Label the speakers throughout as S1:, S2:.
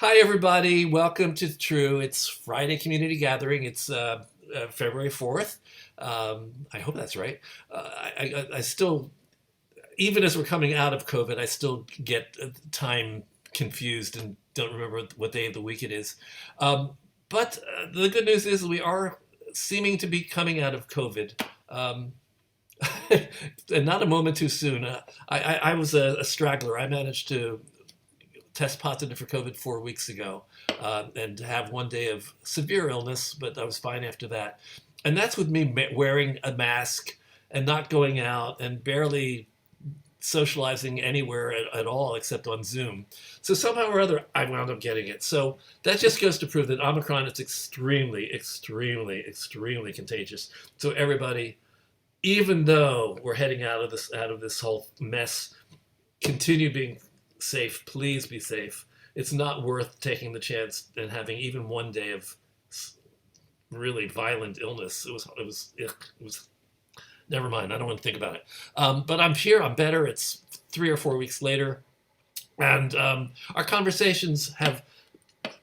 S1: Hi, everybody. Welcome to True. It's Friday Community Gathering. It's February 4th. I hope that's right. I still, even as we're coming out of COVID, I still get time confused and don't remember what day of the week it is. But the good news is we are seeming to be coming out of COVID. And not a moment too soon. I was a straggler. I managed to test positive for COVID 4 weeks ago and have one day of severe illness, but I was fine after that. And that's with me wearing a mask and not going out and barely socializing anywhere at all except on Zoom. So somehow or other, I wound up getting it. So that just goes to prove that Omicron is extremely, extremely, extremely contagious. So everybody, even though we're heading out of this whole mess, continue being safe. Please be safe. It's not worth taking the chance and having even one day of really violent illness. It was never mind. I don't want to think about it. But I'm here. I'm better. It's 3 or 4 weeks later, and our conversations have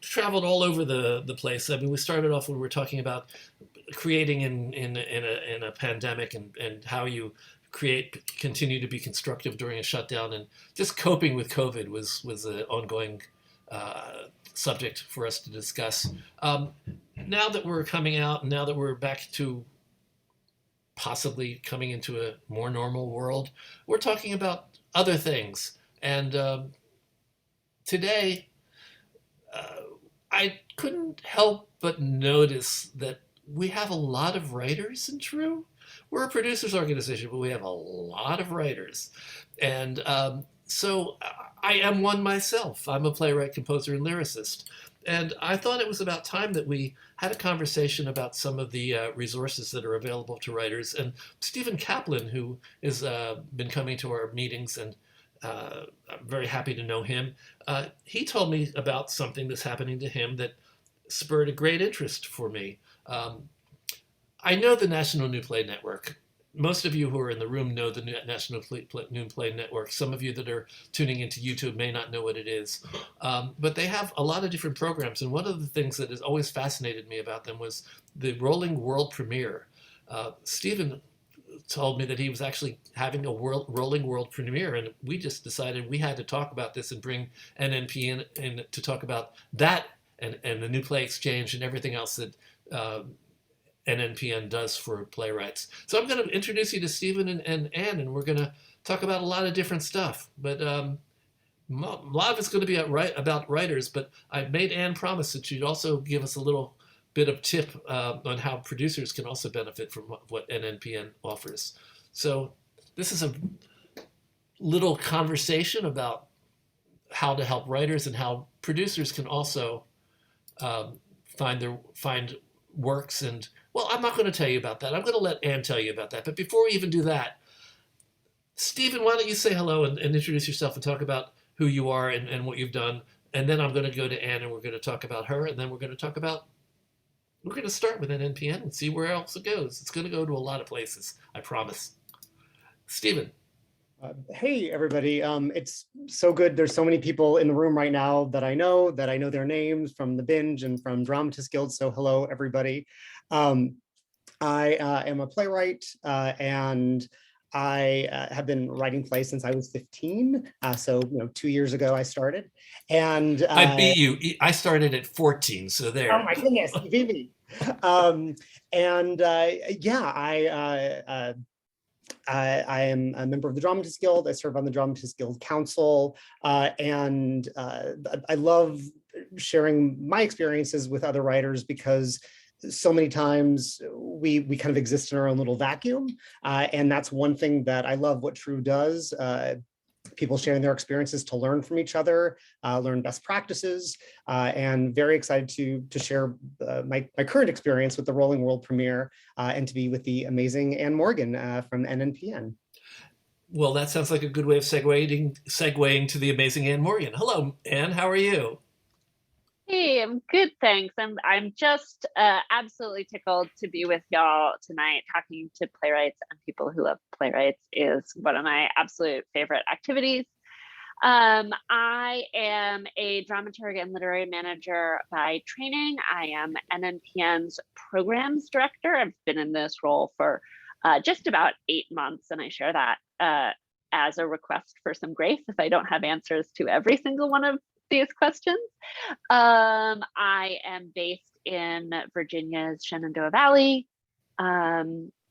S1: traveled all over the place. I mean, we started off when we were talking about creating in a pandemic and how you continue to be constructive during a shutdown, and just coping with COVID was an ongoing subject for us to discuss. Now that we're coming out, now that we're back to possibly coming into a more normal world, we're talking about other things. And today, I couldn't help but notice that we have a lot of writers in True. We're a producers organization, but we have a lot of writers. And so I am one myself. I'm a playwright, composer, and lyricist. And I thought it was about time that we had a conversation about some of the resources that are available to writers. And Stephen Kaplan, who has been coming to our meetings, and I'm very happy to know him, he told me about something that's happening to him that spurred a great interest for me. I know the National New Play Network. Most of you who are in the room know the National New Play Network. Some of you that are tuning into YouTube may not know what it is. But they have a lot of different programs. And one of the things that has always fascinated me about them was the rolling world premiere. Stephen told me that he was actually having a rolling world premiere, and we just decided we had to talk about this and bring NNPN in to talk about that and the New Play Exchange and everything else that NNPN does for playwrights. So I'm going to introduce you to Stephen and Anne, and we're going to talk about a lot of different stuff. But a lot of it's going to be about writers, but I made Anne promise that she'd also give us a little bit of tip on how producers can also benefit from what NNPN offers. So this is a little conversation about how to help writers and how producers can also find works. And well, I'm not going to tell you about that. I'm going to let Anne tell you about that. But before we even do that, Stephen, why don't you say hello and introduce yourself and talk about who you are and what you've done. And then I'm going to go to Anne and we're going to talk about her. And then we're going to start with NNPN and see where else it goes. It's going to go to a lot of places, I promise. Stephen.
S2: Hey, everybody. It's so good. There's so many people in the room right now that I know their names from the binge and from Dramatist Guild. So hello, everybody. I am a playwright and I have been writing plays since I was 15. So, 2 years ago I started. And
S1: I beat you. I started at 14, so there.
S2: Oh my goodness, you beat me. I am a member of the Dramatist Guild. I serve on the Dramatist Guild Council, and I love sharing my experiences with other writers because so many times we kind of exist in our own little vacuum, and that's one thing that I love what True does. People sharing their experiences to learn from each other, learn best practices, and very excited to share my current experience with the Rolling World premiere and to be with the amazing Anne Morgan from NNPN.
S1: Well, that sounds like a good way of segueing to the amazing Anne Morgan. Hello, Anne. How are you?
S3: Hey, I'm good, thanks. I'm just absolutely tickled to be with y'all tonight. Talking to playwrights and people who love playwrights is one of my absolute favorite activities. I am a dramaturg and literary manager by training. I am NNPN's programs director. I've been in this role for just about 8 months, and I share that as a request for some grace if I don't have answers to every single one of these questions. I am based in Virginia's Shenandoah Valley.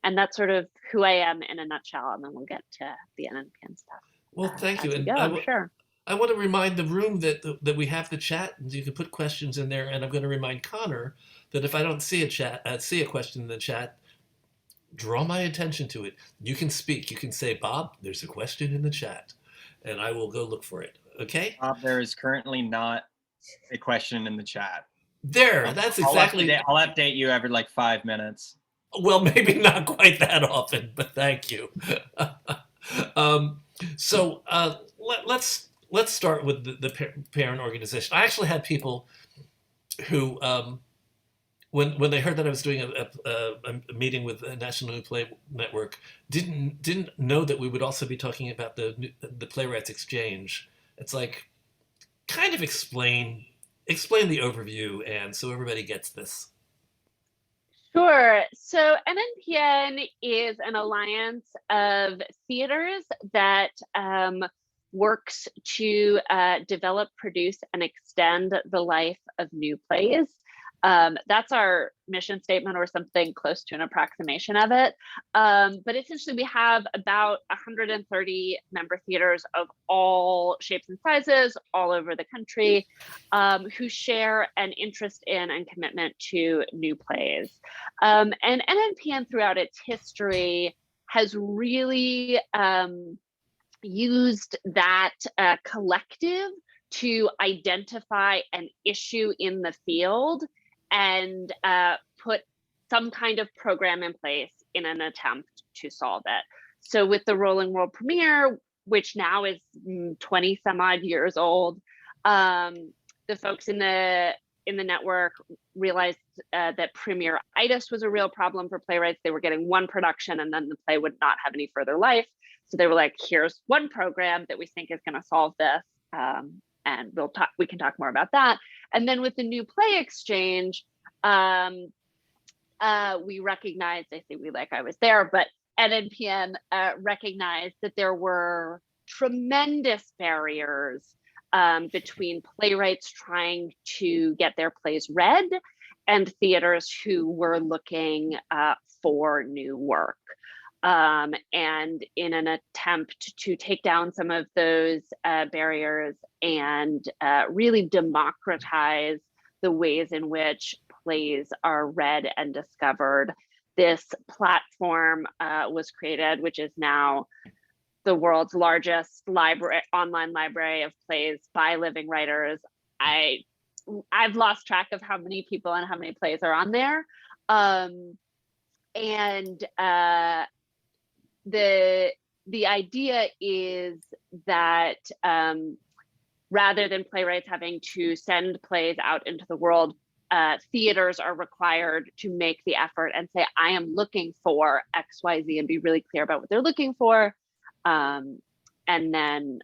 S3: And that's sort of who I am in a nutshell, and then we'll get to the NNPN stuff.
S1: Well, thank you.
S3: As we
S1: And
S3: go, I'm sure.
S1: I want to remind the room that we have the chat, and you can put questions in there. And I'm going to remind Connor that if I don't see a question in the chat, draw my attention to it. You can speak. You can say, Bob, there's a question in the chat, and I will go look for it. Okay?
S4: Bob, there is currently not a question in the chat.
S1: There. That's exactly.
S4: I'll update you every like 5 minutes.
S1: Well, maybe not quite that often, but thank you. So let's start with the parent organization. I actually had people who, when they heard that I was doing a meeting with the National New Play Network, didn't know that we would also be talking about the Playwrights Exchange. It's like, kind of explain the overview, and so everybody gets this.
S3: Sure. So NNPN is an alliance of theaters that works to develop, produce, and extend the life of new plays. That's our mission statement, or something close to an approximation of it. But essentially, we have about 130 member theaters of all shapes and sizes all over the country, who share an interest in and commitment to new plays. And NNPN, throughout its history, has really used that collective to identify an issue in the field and put some kind of program in place in an attempt to solve it. So with the rolling world premiere, which now is 20 some odd years old, the folks in the network realized that premiere-itis was a real problem for playwrights. They were getting one production and then the play would not have any further life. So they were like, here's one program that we think is going to solve this. And we can talk more about that. And then with the New Play Exchange, we recognized, I say we like I was there, but NNPN recognized that there were tremendous barriers between playwrights trying to get their plays read and theaters who were looking for new work. And in an attempt to take down some of those barriers and really democratize the ways in which plays are read and discovered, this platform was created, which is now the world's largest online library of plays by living writers. I've lost track of how many people and how many plays are on there. The idea is that rather than playwrights having to send plays out into the world, theaters are required to make the effort and say, I am looking for X, Y, Z, and be really clear about what they're looking for. And then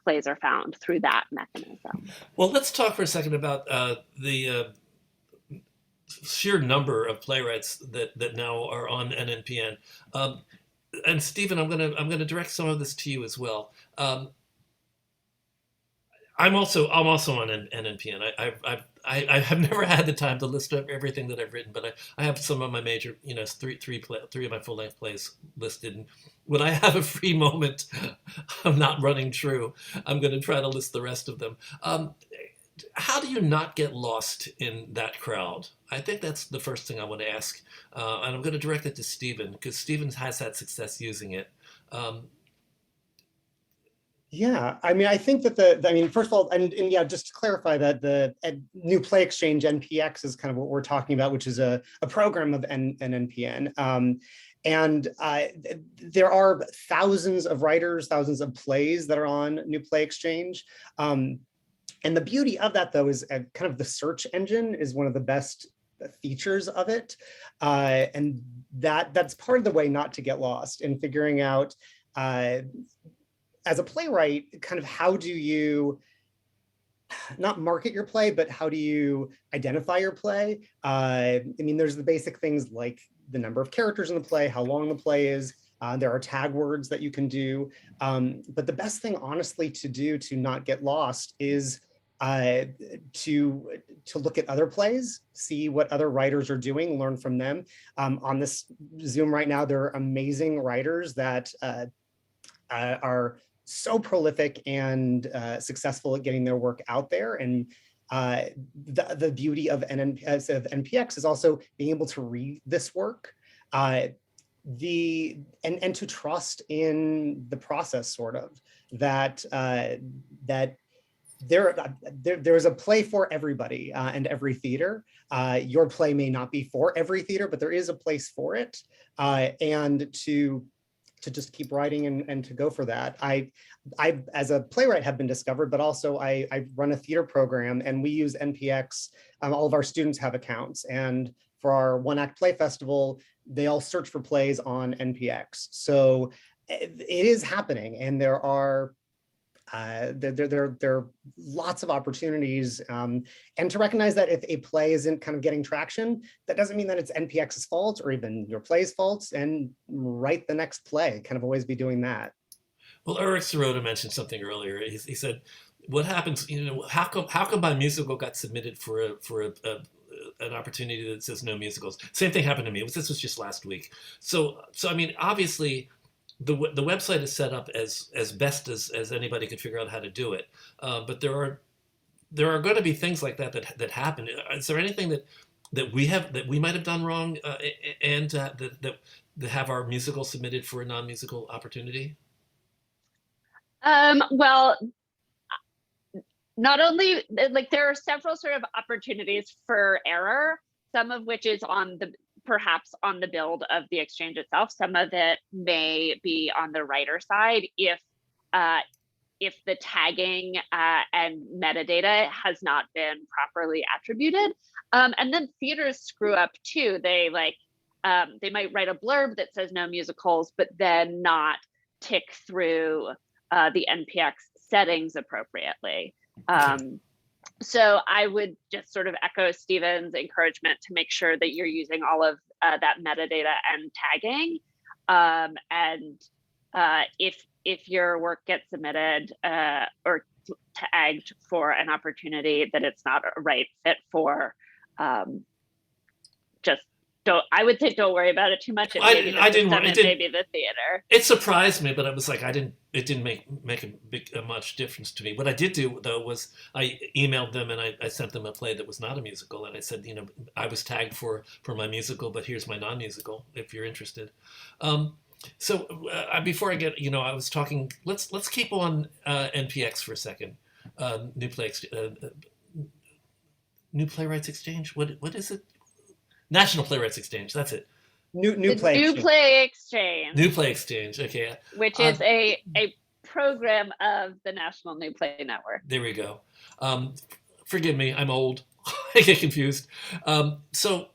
S3: plays are found through that mechanism.
S1: Well, let's talk for a second about the sheer number of playwrights that now are on NNPN. And Stephen, I'm gonna direct some of this to you as well. I'm also on NNPN. I have never had the time to list everything that I've written, but I have some of my major, three of my full-length plays listed. And when I have a free moment, I'm not running true. I'm going to try to list the rest of them. How do you not get lost in that crowd? I think that's the first thing I want to ask. And I'm going to direct it to Stephen, because Stephen has had success using it.
S2: Yeah, I mean, I think that first of all, and yeah, just to clarify that the New Play Exchange, NPX, is kind of what we're talking about, which is a program of NNPN. And there are thousands of writers, thousands of plays that are on New Play Exchange. And the beauty of that, though, is kind of the search engine is one of the best features of it. And that's part of the way not to get lost in figuring out as a playwright, kind of how do you not market your play, but how do you identify your play? I mean, there's the basic things like the number of characters in the play, how long the play is. There are tag words that you can do. But the best thing, honestly, to do to not get lost is to look at other plays, see what other writers are doing, learn from them. On this Zoom right now, there are amazing writers that are so prolific and successful at getting their work out there. And the beauty of NPX is also being able to read this work and to trust in the process, sort of, that there is a play for everybody and every theater. Your play may not be for every theater, but there is a place for it. And to just keep writing and to go for that. I as a playwright have been discovered, but also I run a theater program and we use NPX. All of our students have accounts, and for our one act play festival, they all search for plays on NPX. So it is happening, and there are lots of opportunities, and to recognize that if a play isn't kind of getting traction, that doesn't mean that it's NPX's fault or even your play's fault, and write the next play, kind of always be doing that.
S1: Well, Eric Sirota mentioned something earlier. He said, what happens, how come my musical got submitted for an opportunity that says no musicals? Same thing happened to me. This was just last week. So I mean, obviously, the website is set up as best as anybody could figure out how to do it. But there are going to be things like that happen. Is there anything that we might have done wrong, and that have our musical submitted for a non-musical opportunity?
S3: Well, not only, like, there are several sort of opportunities for error, some of which is perhaps on the build of the exchange itself. Some of it may be on the writer side if the tagging and metadata has not been properly attributed. And then theaters screw up too. They might write a blurb that says no musicals, but then not tick through the NPX settings appropriately. So I would just sort of echo Stephen's encouragement to make sure that you're using all of that metadata and tagging. And if your work gets submitted or tagged for an opportunity that it's not a right fit for, just don't. I would say don't worry about it too much. Maybe the theater.
S1: It surprised me, but I was like, it didn't make a much difference to me. What I did do, though, was I emailed them and I sent them a play that was not a musical, and I said, I was tagged for my musical, but here's my non-musical if you're interested. So before I get, I was talking. Let's keep on NPX for a second. New Playwrights Exchange. What is it? National Playwrights Exchange. That's it.
S2: New Play Exchange.
S1: New Play Exchange. Okay.
S3: Which is a program of the National New Play Network.
S1: There we go. Forgive me, I'm old. I get confused. So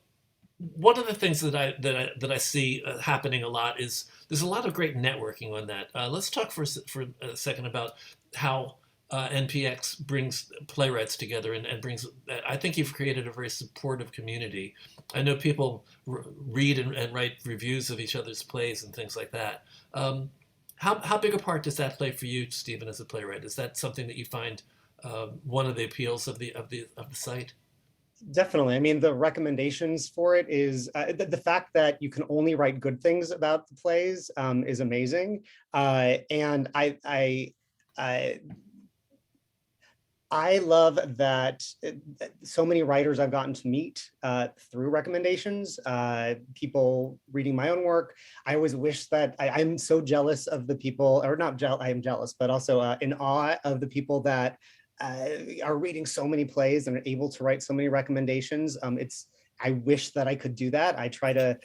S1: one of the things that I see happening a lot is there's a lot of great networking on that. Let's talk for a second about how NPX brings playwrights together and brings. I think you've created a very supportive community. I know people read and write reviews of each other's plays and things like that. How big a part does that play for you, Stephen, as a playwright? Is that something that you find one of the appeals of the site?
S2: Definitely. I mean, the recommendations for it is the fact that you can only write good things about the plays is amazing. And I love that so many writers I've gotten to meet through recommendations, people reading my own work. I always wish that I'm so jealous of the people, or not jealous, I am jealous, but also in awe of the people that are reading so many plays and are able to write so many recommendations. I wish that I could do that. I try to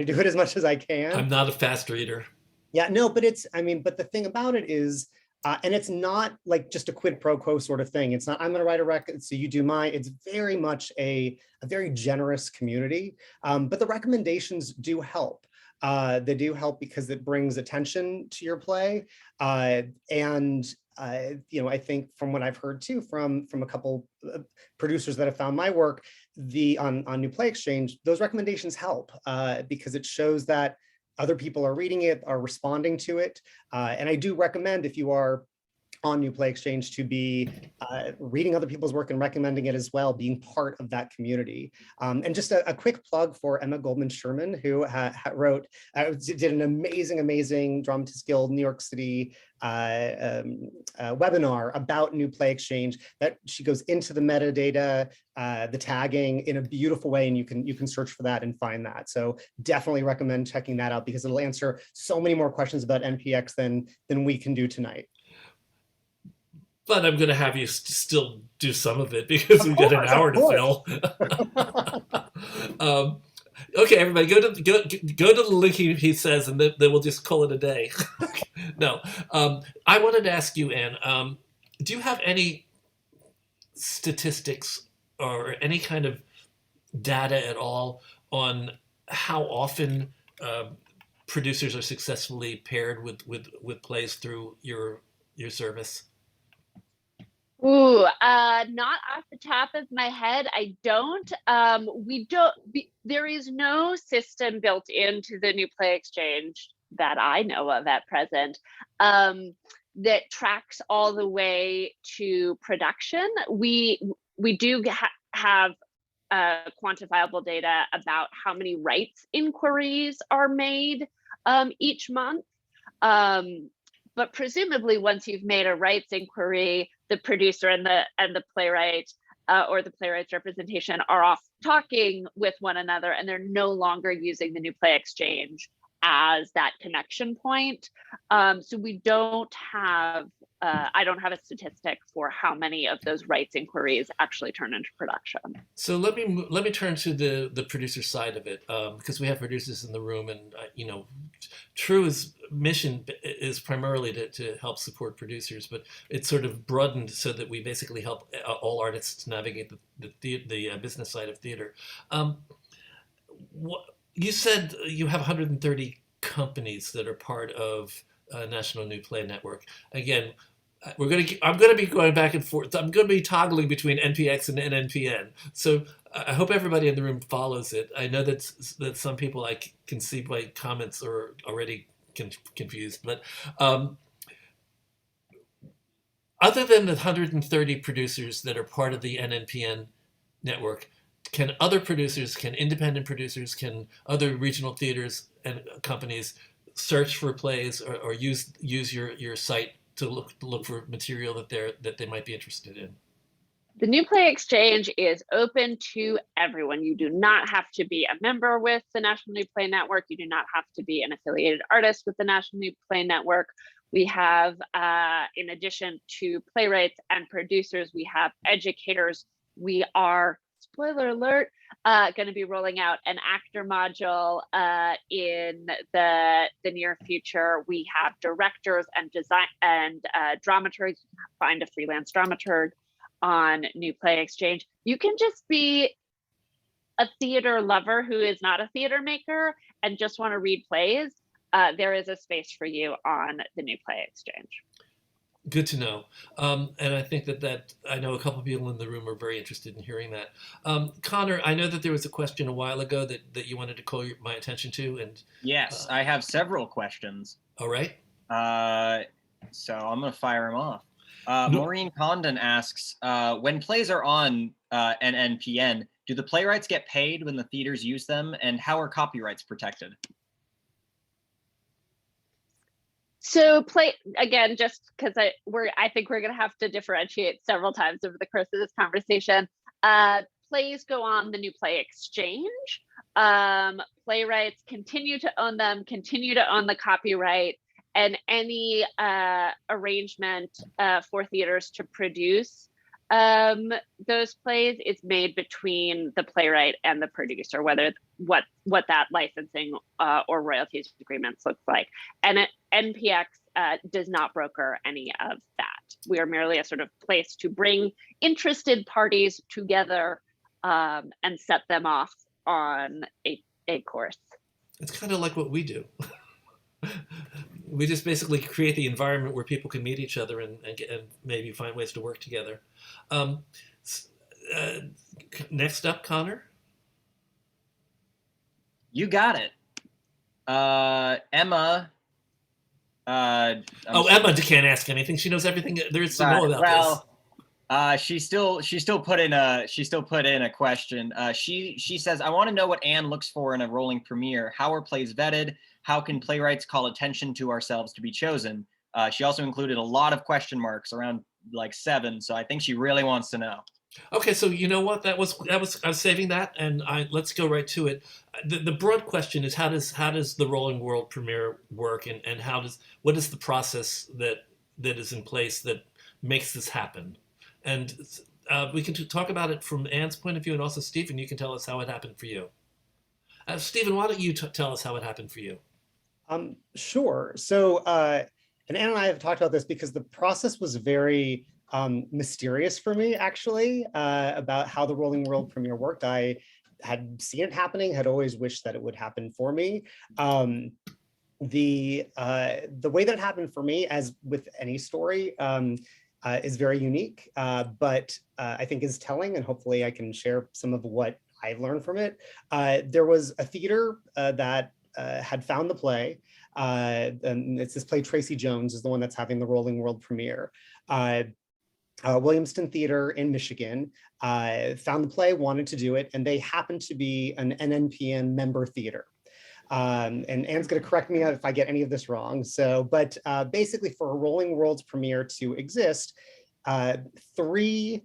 S2: do it as much as I can.
S1: I'm not a fast reader.
S2: Yeah, no, but but the thing about it is, and it's not like just a quid pro quo sort of thing. It's not, I'm going to write a record, so you do mine. It's very much a very generous community, but the recommendations do help. They do help because it brings attention to your play. I think from what I've heard too, from a couple producers that have found my work, on New Play Exchange, those recommendations help because it shows that other people are reading it, are responding to it. And I do recommend, if you are on New Play Exchange, to be reading other people's work and recommending it as well, being part of that community. And just a quick plug for Emma Goldman Sherman, who did an amazing Dramatists Guild New York City webinar about New Play Exchange, that she goes into the metadata, the tagging in a beautiful way, and you can search for that and find that. So definitely recommend checking that out, because it'll answer so many more questions about NPX than we can do tonight.
S1: But I'm going to have you still do some of it, because we've got an hour to fill. Okay, everybody, go to the link he says, and then we'll just call it a day. No, I wanted to ask you, Anne, do you have any statistics or any kind of data at all on how often producers are successfully paired with plays through your service?
S3: Ooh, not off the top of my head, I don't. There is no system built into the New Play Exchange that I know of at present that tracks all the way to production. We do have quantifiable data about how many rights inquiries are made each month. But presumably, once you've made a rights inquiry, the producer and the playwright or the playwright's representation are off talking with one another, and they're no longer using the New Play Exchange as that connection point. So we don't have, I don't have a statistic for how many of those rights inquiries actually turn into production.
S1: So let me turn to the producer side of it, because we have producers in the room, and True's mission is primarily to help support producers, but it's sort of broadened so that we basically help all artists navigate the business side of theater. You said you have 130 companies that are part of National New Play Network. Again, I'm going to be going back and forth. I'm going to be toggling between NPX and NNPN. So I hope everybody in the room follows it. I know that some people, I can see by comments, are already confused. But other than the 130 producers that are part of the NNPN network, can independent producers, can other regional theaters and companies search for plays or use your site to look for material that they might be interested in?
S3: The New Play Exchange is open to everyone. You do not have to be a member with the National New Play Network. You do not have to be an affiliated artist with the National New Play Network. We have, in addition to playwrights and producers, we have educators. We are, spoiler alert, going to be rolling out an actor module in the near future. We have directors and design and dramaturgs. You can find a freelance dramaturg on New Play Exchange. You can just be a theater lover who is not a theater maker and just want to read plays. There is a space for you on the New Play Exchange.
S1: Good to know. And I think that I know a couple of people in the room are very interested in hearing that. Connor, I know that there was a question a while ago that you wanted to call my attention to. And
S4: yes, I have several questions.
S1: All right.
S4: So I'm going to fire them off. Maureen Condon asks, when plays are on NNPN, do the playwrights get paid when the theaters use them, and how are copyrights protected?
S3: So again, just because I think we're going to have to differentiate several times over the course of this conversation. Plays go on the New Play Exchange. Playwrights continue to own them, continue to own the copyright, and any arrangement for theaters to produce those plays is made between the playwright and the producer, whether what that licensing or royalties agreements looks like. And NPX does not broker any of that. We are merely a sort of place to bring interested parties together and set them off on a course.
S1: It's kind of like what we do. We just basically create the environment where people can meet each other and maybe find ways to work together. Um, uh, Next up, Connor.
S4: You got it. Emma.
S1: Emma can't ask anything. She knows everything there is to know about this.
S4: She still put in a question. She says, I want to know what Anne looks for in a rolling premiere. How are plays vetted? How can playwrights call attention to ourselves to be chosen? She also included a lot of question marks, around like 7. So I think she really wants to know.
S1: Okay, so you know what? I was saving that, and let's go right to it. The broad question is how does the rolling world premiere work, and what is the process that is in place that makes this happen? And we can talk about it from Anne's point of view, and also Stephen, you can tell us how it happened for you. Stephen, why don't you tell us how it happened for you?
S2: Sure. So, and Anne and I have talked about this because the process was very mysterious for me, actually, about how the rolling world premiere worked. I had seen it happening, had always wished that it would happen for me. The way that it happened for me, as with any story, is very unique, but I think is telling, and hopefully I can share some of what I've learned from it. There was a theater that had found the play. And it's this play, Tracy Jones is the one that's having the rolling world premiere. Williamston Theater in Michigan found the play, wanted to do it, and they happened to be an NNPN member theater. And Anne's going to correct me if I get any of this wrong. So, but basically for a rolling world's premiere to exist, 3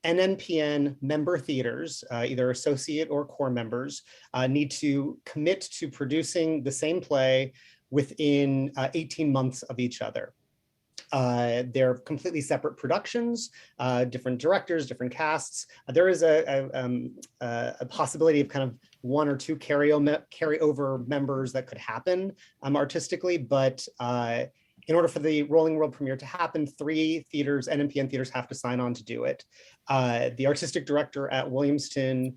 S2: NNPN member theaters, either associate or core members, need to commit to producing the same play within 18 months of each other. They're completely separate productions, different directors, different casts. There is a possibility of kind of 1 or 2 carryover members that could happen artistically, but in order for the rolling world premiere to happen, 3 theaters, NNPN theaters, have to sign on to do it. The artistic director at Williamston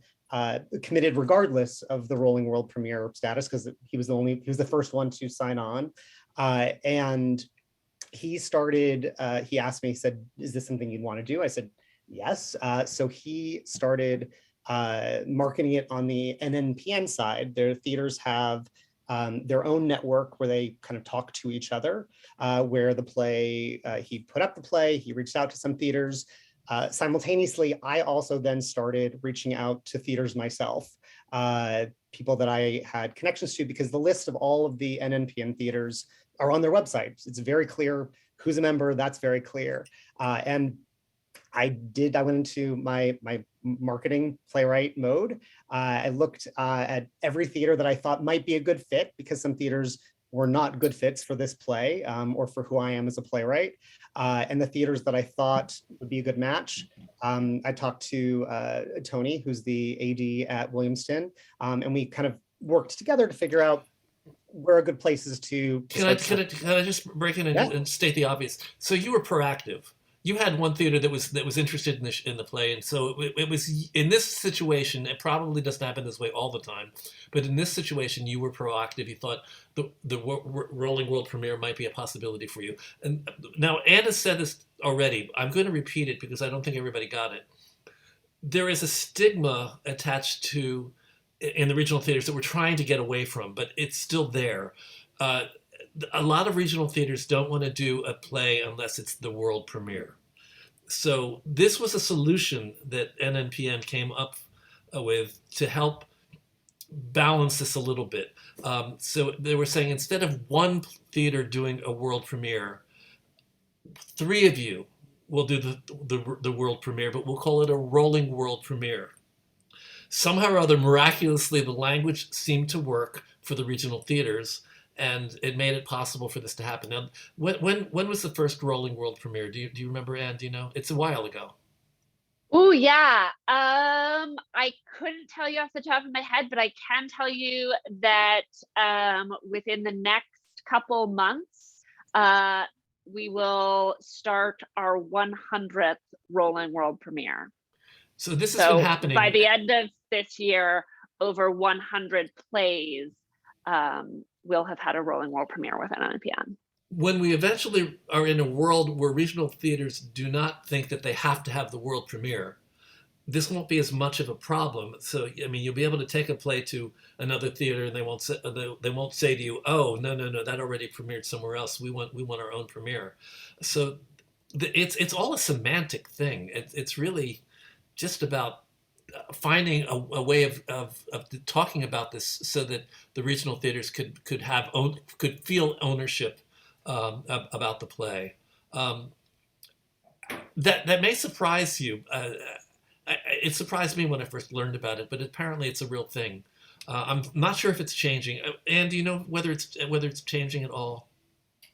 S2: committed regardless of the rolling world premiere status, because he was the first one to sign on. And he started, he asked me, he said, is this something you'd want to do? I said, yes. So he started marketing it on the NNPN side. Their theaters have their own network where they kind of talk to each other, where the play, he put up the play, he reached out to some theaters. Simultaneously, I also then started reaching out to theaters myself, people that I had connections to, because the list of all of the NNPN theaters are on their website. It's very clear who's a member, that's very clear. And I went into my marketing playwright mode. I looked at every theater that I thought might be a good fit, because some theaters were not good fits for this play or for who I am as a playwright. And the theaters that I thought would be a good match, I talked to Tony, who's the AD at Williamston, and we kind of worked together to figure out where are good places to
S1: Can I just break in and state the obvious? So you were proactive. You had one theater that was interested in the play, and so it was in this situation. It probably doesn't happen this way all the time, but in this situation, you were proactive. You thought the rolling world premiere might be a possibility for you. And now Anna said this already. I'm going to repeat it because I don't think everybody got it. There is a stigma attached to in the regional theaters that we're trying to get away from, but it's still there. A lot of regional theaters don't want to do a play unless it's the world premiere. So this was a solution that NNPN came up with to help balance this a little bit. So they were saying, instead of one theater doing a world premiere, 3 of you will do the world premiere, but we'll call it a rolling world premiere. Somehow or other, miraculously, the language seemed to work for the regional theaters, and it made it possible for this to happen. Now, when was the first rolling world premiere? Do you remember, Anne? Do you know? It's a while ago.
S3: Oh yeah. I couldn't tell you off the top of my head, but I can tell you that within the next couple months, we will start our 100th rolling world premiere.
S1: So this has been happening
S3: by the end of this year. Over 100 plays we'll have had a rolling world premiere with NNPN.
S1: When we eventually are in a world where regional theaters do not think that they have to have the world premiere, this won't be as much of a problem. So, I mean, you'll be able to take a play to another theater, and they won't say to you, "Oh, no, that already premiered somewhere else. We want our own premiere." So, it's all a semantic thing. It's really just about finding a way of talking about this so that the regional theaters could feel ownership about the play. That may surprise you. It surprised me when I first learned about it, but apparently it's a real thing. I'm not sure if it's changing. Anne, do you know whether it's changing at all?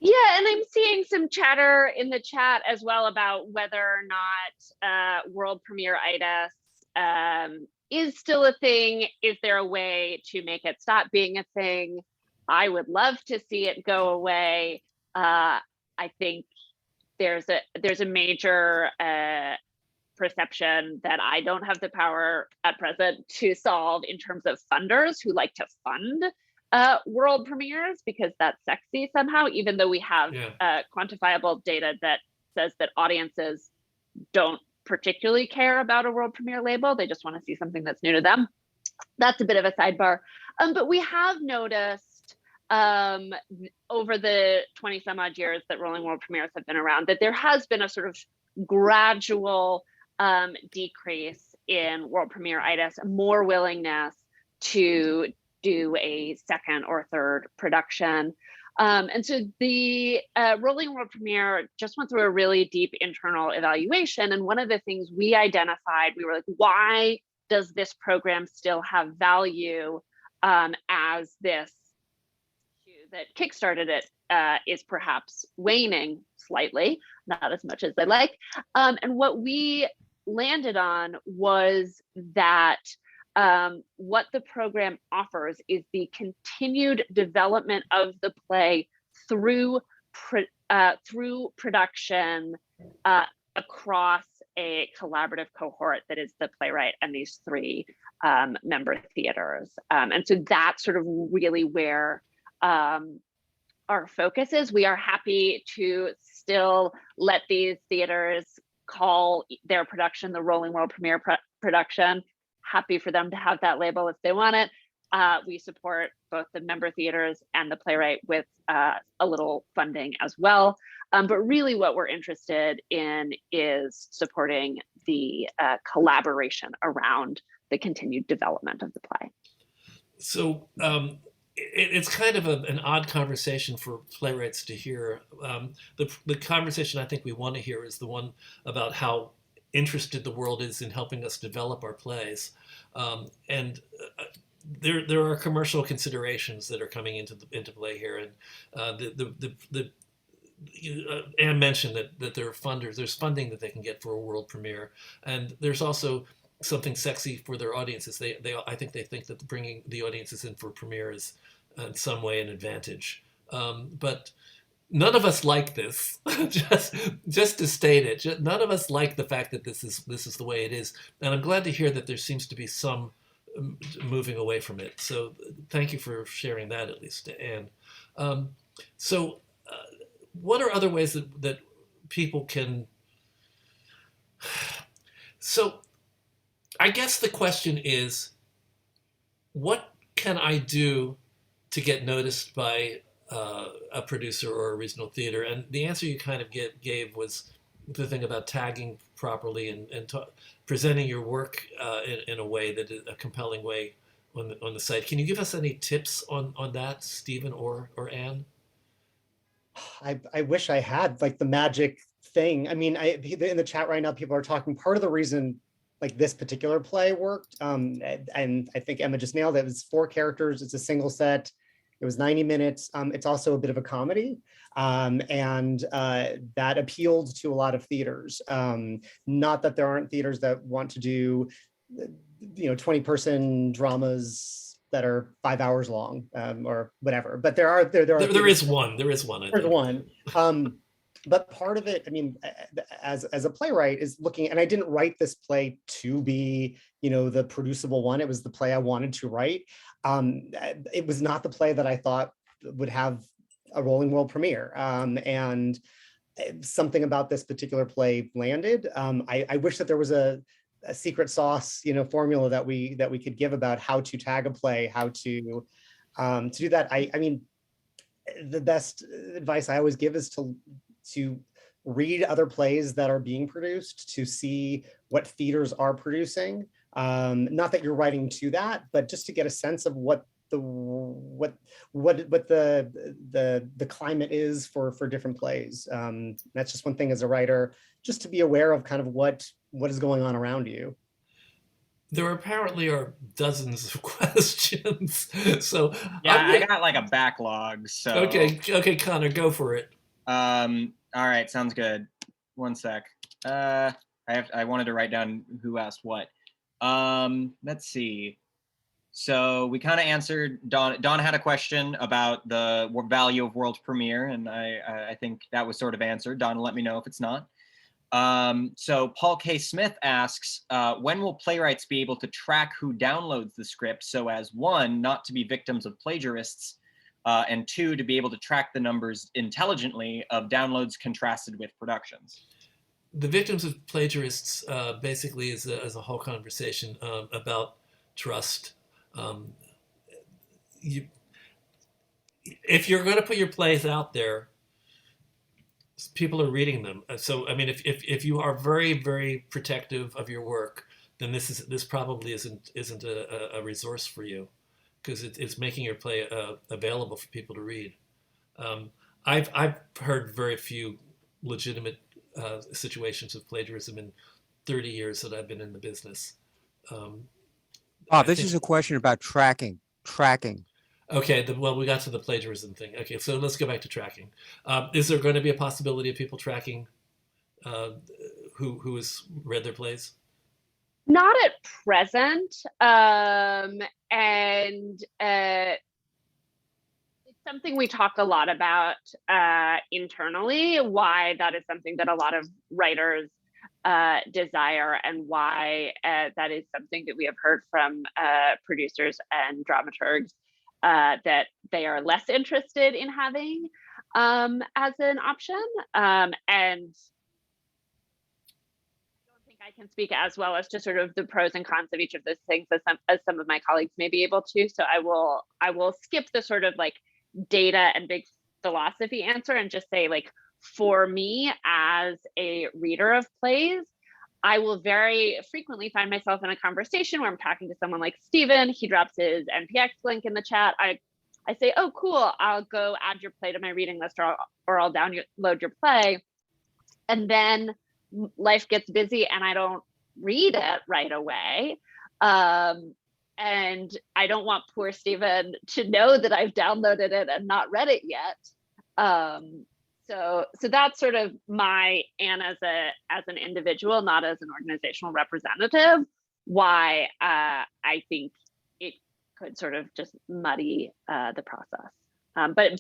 S3: Yeah, and I'm seeing some chatter in the chat as well about whether or not world premiere itis is still a thing. Is there a way to make it stop being a thing? I would love to see it go away. I think there's a major perception that I don't have the power at present to solve in terms of funders who like to fund world premieres because that's sexy somehow, even though we have quantifiable data that says that audiences don't particularly care about a world premiere label. They just want to see something that's new to them. That's a bit of a sidebar. But we have noticed over the 20 some odd years that rolling world premieres have been around that there has been a sort of gradual decrease in world premiere itis, more willingness to do a second or third production. And so the rolling world premiere just went through a really deep internal evaluation. And one of the things we identified, we were like, why does this program still have value as this issue that kickstarted it is perhaps waning slightly, not as much as I'd like. And what we landed on was that what the program offers is the continued development of the play through production across a collaborative cohort that is the playwright and these three member theaters. And so that's sort of really where our focus is. We are happy to still let these theaters call their production the Rolling World Premiere production. Happy for them to have that label if they want it. We support both the member theaters and the playwright with a little funding as well. But really what we're interested in is supporting the collaboration around the continued development of the play.
S1: So it's kind of an odd conversation for playwrights to hear. The conversation I think we want to hear is the one about how interested the world is in helping us develop our plays. And there are commercial considerations that are coming into play here. And Anne mentioned that there are funders, there's funding that they can get for a world premiere. And there's also something sexy for their audiences. I think they think that bringing the audiences in for a premiere is in some way an advantage. But none of us like this. just to state it, none of us like the fact that this is the way it is. And I'm glad to hear that there seems to be some moving away from it. So thank you for sharing that, at least, Anne. So what are other ways that people can... So I guess the question is, what can I do to get noticed by a producer or a regional theater? And the answer you kind of gave was the thing about tagging properly and presenting your work in a way that is a compelling way on the site. Can you give us any tips on that, Stephen or Anne?
S2: I wish I had like the magic thing. I mean, in the chat right now, people are talking. Part of the reason like this particular play worked, and I think Emma just nailed it. It was 4 characters. It's a single set. It was 90 minutes. It's also a bit of a comedy, and that appealed to a lot of theaters. Not that there aren't theaters that want to do, 20-person dramas that are 5 hours long, or whatever. But there is one. There's one.
S1: There's one.
S2: But part of it, I mean, as a playwright, is looking, and I didn't write this play to be, the producible one. It was the play I wanted to write. It was not the play that I thought would have a rolling world premiere. And something about this particular play landed. I wish that there was a secret sauce, formula that we could give about how to tag a play, how to do that. I mean, the best advice I always give is to read other plays that are being produced, to see what theaters are producing. Not that you're writing to that, but just to get a sense of what the climate is for different plays. That's just one thing as a writer, just to be aware of kind of what is going on around you.
S1: There apparently are dozens of questions. So
S4: yeah, I got like a backlog. So
S1: okay, Connor, go for it.
S4: All right, sounds good. One sec. I wanted to write down who asked what. Let's see. So we kind of answered Don. Don had a question about the value of world premiere, and I think that was sort of answered. Don, let me know if it's not. So Paul K. Smith asks, when will playwrights be able to track who downloads the script so as, one, not to be victims of plagiarists, and two, to be able to track the numbers intelligently of downloads contrasted with productions?
S1: The victims of plagiarists basically is a whole conversation about trust. If you're going to put your plays out there, people are reading them. So I mean, if you are very, very protective of your work, then this probably isn't a resource for you, because it's making your play available for people to read. I've heard very few legitimate situations of plagiarism in 30 years that I've been in the business.
S5: This is a question about tracking.
S1: Okay, well, we got to the plagiarism thing. Okay, so let's go back to tracking. Is there going to be a possibility of people tracking who has read their plays?
S3: Not at present. And it's something we talk a lot about internally, why that is something that a lot of writers desire, and why that is something that we have heard from producers and dramaturgs that they are less interested in having as an option. And I don't think I can speak as well as to sort of the pros and cons of each of those things as some of my colleagues may be able to. So I will skip the sort of like data and big philosophy answer and just say, like, for me as a reader of plays, I will very frequently find myself in a conversation where I'm talking to someone like Stephen. He drops his NPX link in the chat. I say, oh, cool, I'll go add your play to my reading list, or I'll download your play. And then life gets busy and I don't read it right away. And I don't want poor Stephen to know that I've downloaded it and not read it yet. So that's sort of and as an individual, not as an organizational representative, why I think it could sort of just muddy the process. But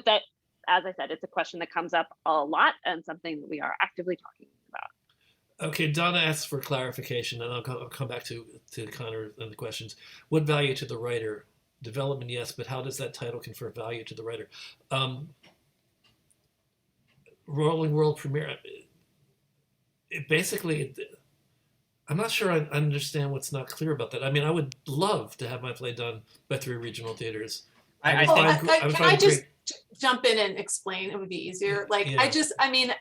S3: that, as I said, it's a question that comes up a lot and something that we are actively talking about.
S1: Okay, Donna asks for clarification, and I'll come back to Connor and the questions. What value to the writer? Development, yes, but how does that title confer value to the writer? Rolling world premiere. Basically, I'm not sure I understand what's not clear about that. I mean, I would love to have my play done by 3 regional theaters.
S6: Can I just jump in and explain? It would be easier.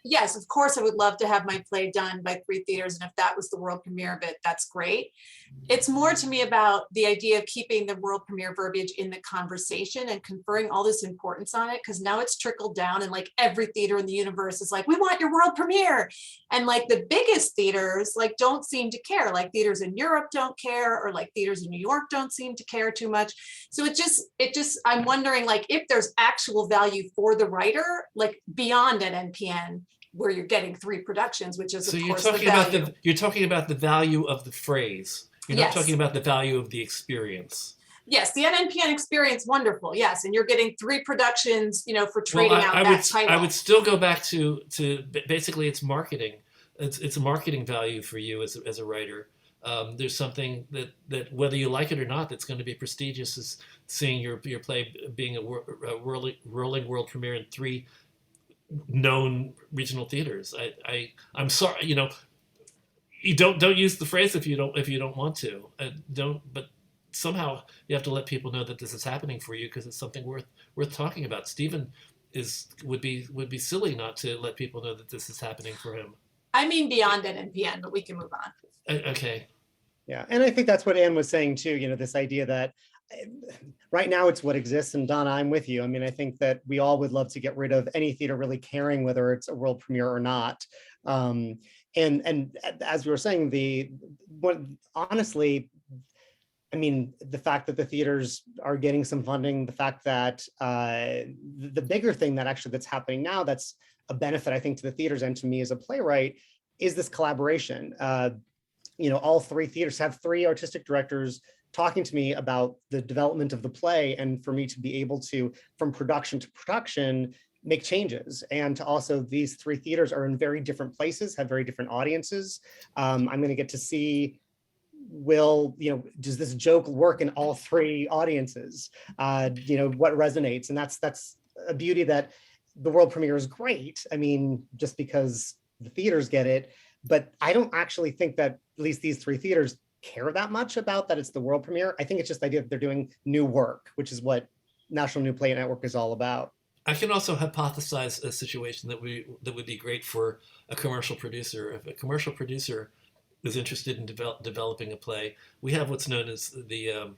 S6: Yes, of course, I would love to have my play done by 3 theaters. And if that was the world premiere of it, that's great. It's more to me about the idea of keeping the world premiere verbiage in the conversation and conferring all this importance on it, because now it's trickled down and like every theater in the universe is like, we want your world premiere. And like the biggest theaters like don't seem to care, like theaters in Europe don't care, or like theaters in New York don't seem to care too much. So it just I'm wondering like if there's actual value for the writer, like beyond NNPN, where you're getting 3 productions, which is of course the value.
S1: You're talking about the value of the phrase. You're not talking about the value of the experience.
S6: Yes, the NNPN experience, wonderful. Yes, and you're getting 3 productions, for trading out that title.
S1: I would still go back to basically it's marketing. It's a marketing value for you as a writer. There's something that whether you like it or not, that's going to be prestigious, is seeing your play being a rolling world premiere in 3 known regional theaters. I'm sorry, you don't use the phrase if you don't want to. But somehow you have to let people know that this is happening for you, because it's something worth talking about. Stephen would be silly not to let people know that this is happening for him.
S6: I mean beyond NNPN, but we can move on.
S1: Okay.
S2: Yeah, and I think that's what Anne was saying too, this idea that right now it's what exists. And Donna, I'm with you. I mean, I think that we all would love to get rid of any theater really caring whether it's a world premiere or not. And as we were saying, honestly, I mean, the fact that the theaters are getting some funding, the fact that the bigger thing that's happening now, that's a benefit, I think, to the theaters and to me as a playwright, is this collaboration. All 3 theaters have 3 artistic directors talking to me about the development of the play, and for me to be able to, from production to production, make changes. And to also, these 3 theaters are in very different places, have very different audiences. I'm going to get to see, does this joke work in all 3 audiences? What resonates? And that's a beauty that the world premiere is great. I mean, just because the theaters get it, but I don't actually think that at least these 3 theaters care that much about that it's the world premiere. I think it's just the idea that they're doing new work, which is what National New Play Network is all about.
S1: I can also hypothesize a situation that would be great for a commercial producer. If a commercial producer is interested in developing a play, we have what's known as the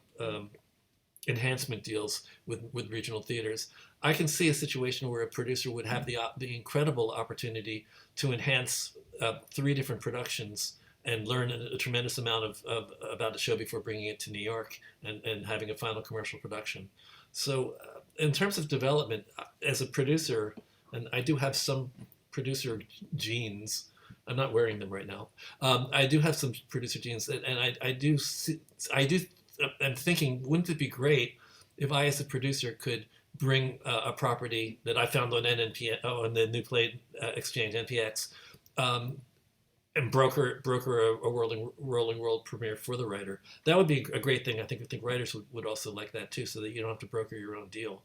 S1: enhancement deals with regional theaters. I can see a situation where a producer would have the incredible opportunity to enhance 3 different productions and learn a tremendous amount about the show before bringing it to New York and having a final commercial production. So in terms of development, as a producer, and I do have some producer genes, I'm not wearing them right now. I do have some producer genes, and I'm thinking, wouldn't it be great if I, as a producer, could bring a property that I found on NNPN, on the New Play Exchange, NPX, and broker a rolling world premiere for the writer. That would be a great thing. I think writers would also like that too, so that you don't have to broker your own deal.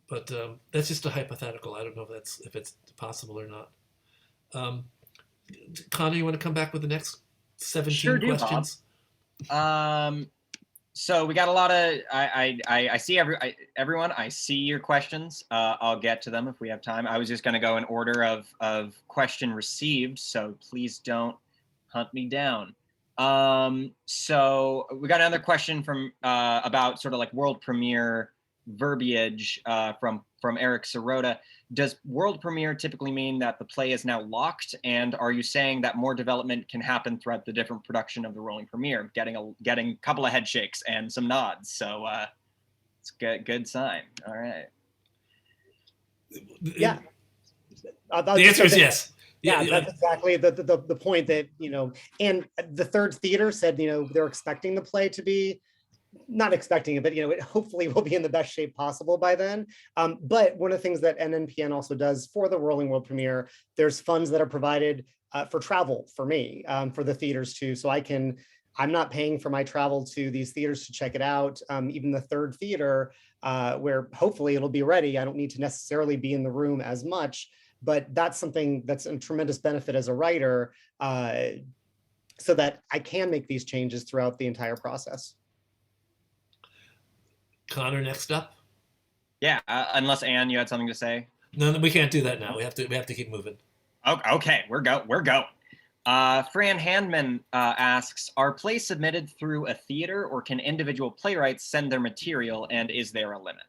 S1: But that's just a hypothetical. I don't know if it's possible or not. Connor, you want to come back with the next 17 questions?
S4: So we got a lot of, I see everyone, I see your questions. I'll get to them if we have time. I was just going to go in order of question received, so please don't hunt me down. So we got another question from about sort of like world premiere verbiage from Eric Sirota. Does world premiere typically mean that the play is now locked? And are you saying that more development can happen throughout the different production of the rolling premiere? Getting a couple of head shakes and some nods. So it's a good sign. All right.
S2: Yeah.
S1: The answer is yes.
S2: Yeah, that's exactly the point that, and the 3rd theater said, they're expecting the play to be, not expecting it, but it hopefully will be in the best shape possible by then. But one of the things that NNPN also does for the rolling world premiere, there's funds that are provided for travel for me, for the theaters too. So I'm not paying for my travel to these theaters to check it out. Even the 3rd theater, where hopefully it'll be ready. I don't need to necessarily be in the room as much, but that's something that's a tremendous benefit as a writer, so that I can make these changes throughout the entire process.
S1: Connor, next up.
S4: Yeah, unless Anne, you had something to say.
S1: No, we can't do that now. We have to keep moving.
S4: Okay, we're go. Fran Handman asks, are plays submitted through a theater, or can individual playwrights send their material, and is there a limit?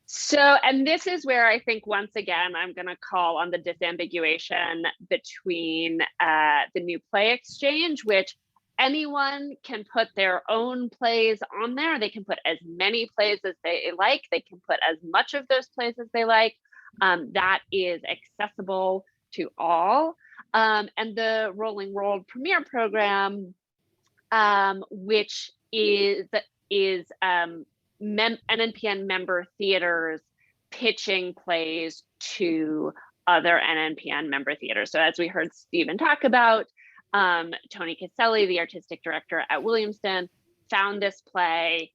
S3: So, and this is where I think, once again, I'm going to call on the disambiguation between the New Play Exchange, which anyone can put their own plays on there. They can put as many plays as they like. They can put as much of those plays as they like. That is accessible to all. And the Rolling World Premiere Program, which is is NNPN member theaters pitching plays to other NNPN member theaters. So as we heard Stephen talk about, Tony Caselli, the artistic director at Williamston, found this play,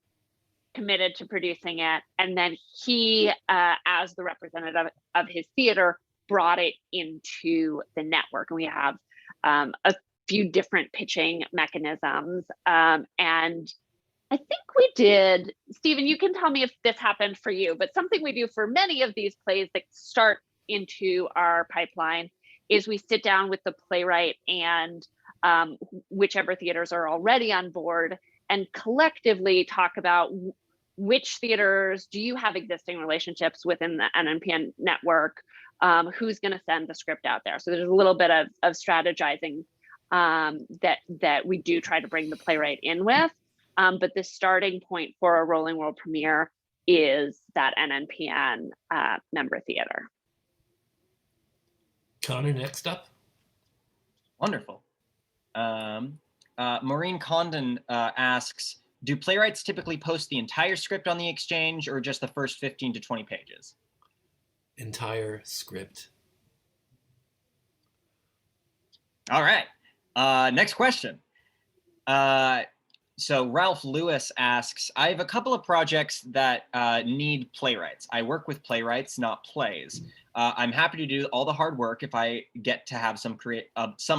S3: committed to producing it, and then he, as the representative of his theater, brought it into the network. And we have a few different pitching mechanisms. And I think we did, Stephen, you can tell me if this happened for you, but something we do for many of these plays that start into our pipeline is we sit down with the playwright and whichever theaters are already on board and collectively talk about which theaters do you have existing relationships within the NNPN network, who's going to send the script out there. So there's a little bit of strategizing that we do try to bring the playwright in with. But the starting point for a rolling world premiere is that NNPN member theater.
S1: Connor, next up.
S4: Wonderful. Maureen Condon asks, do playwrights typically post the entire script on the exchange or just the first 15 to 20 pages?
S1: Entire script.
S4: All right. Next question. So Ralph Lewis asks, I have a couple of projects that need playwrights. I work with playwrights, not plays. I'm happy to do all the hard work if I get to have some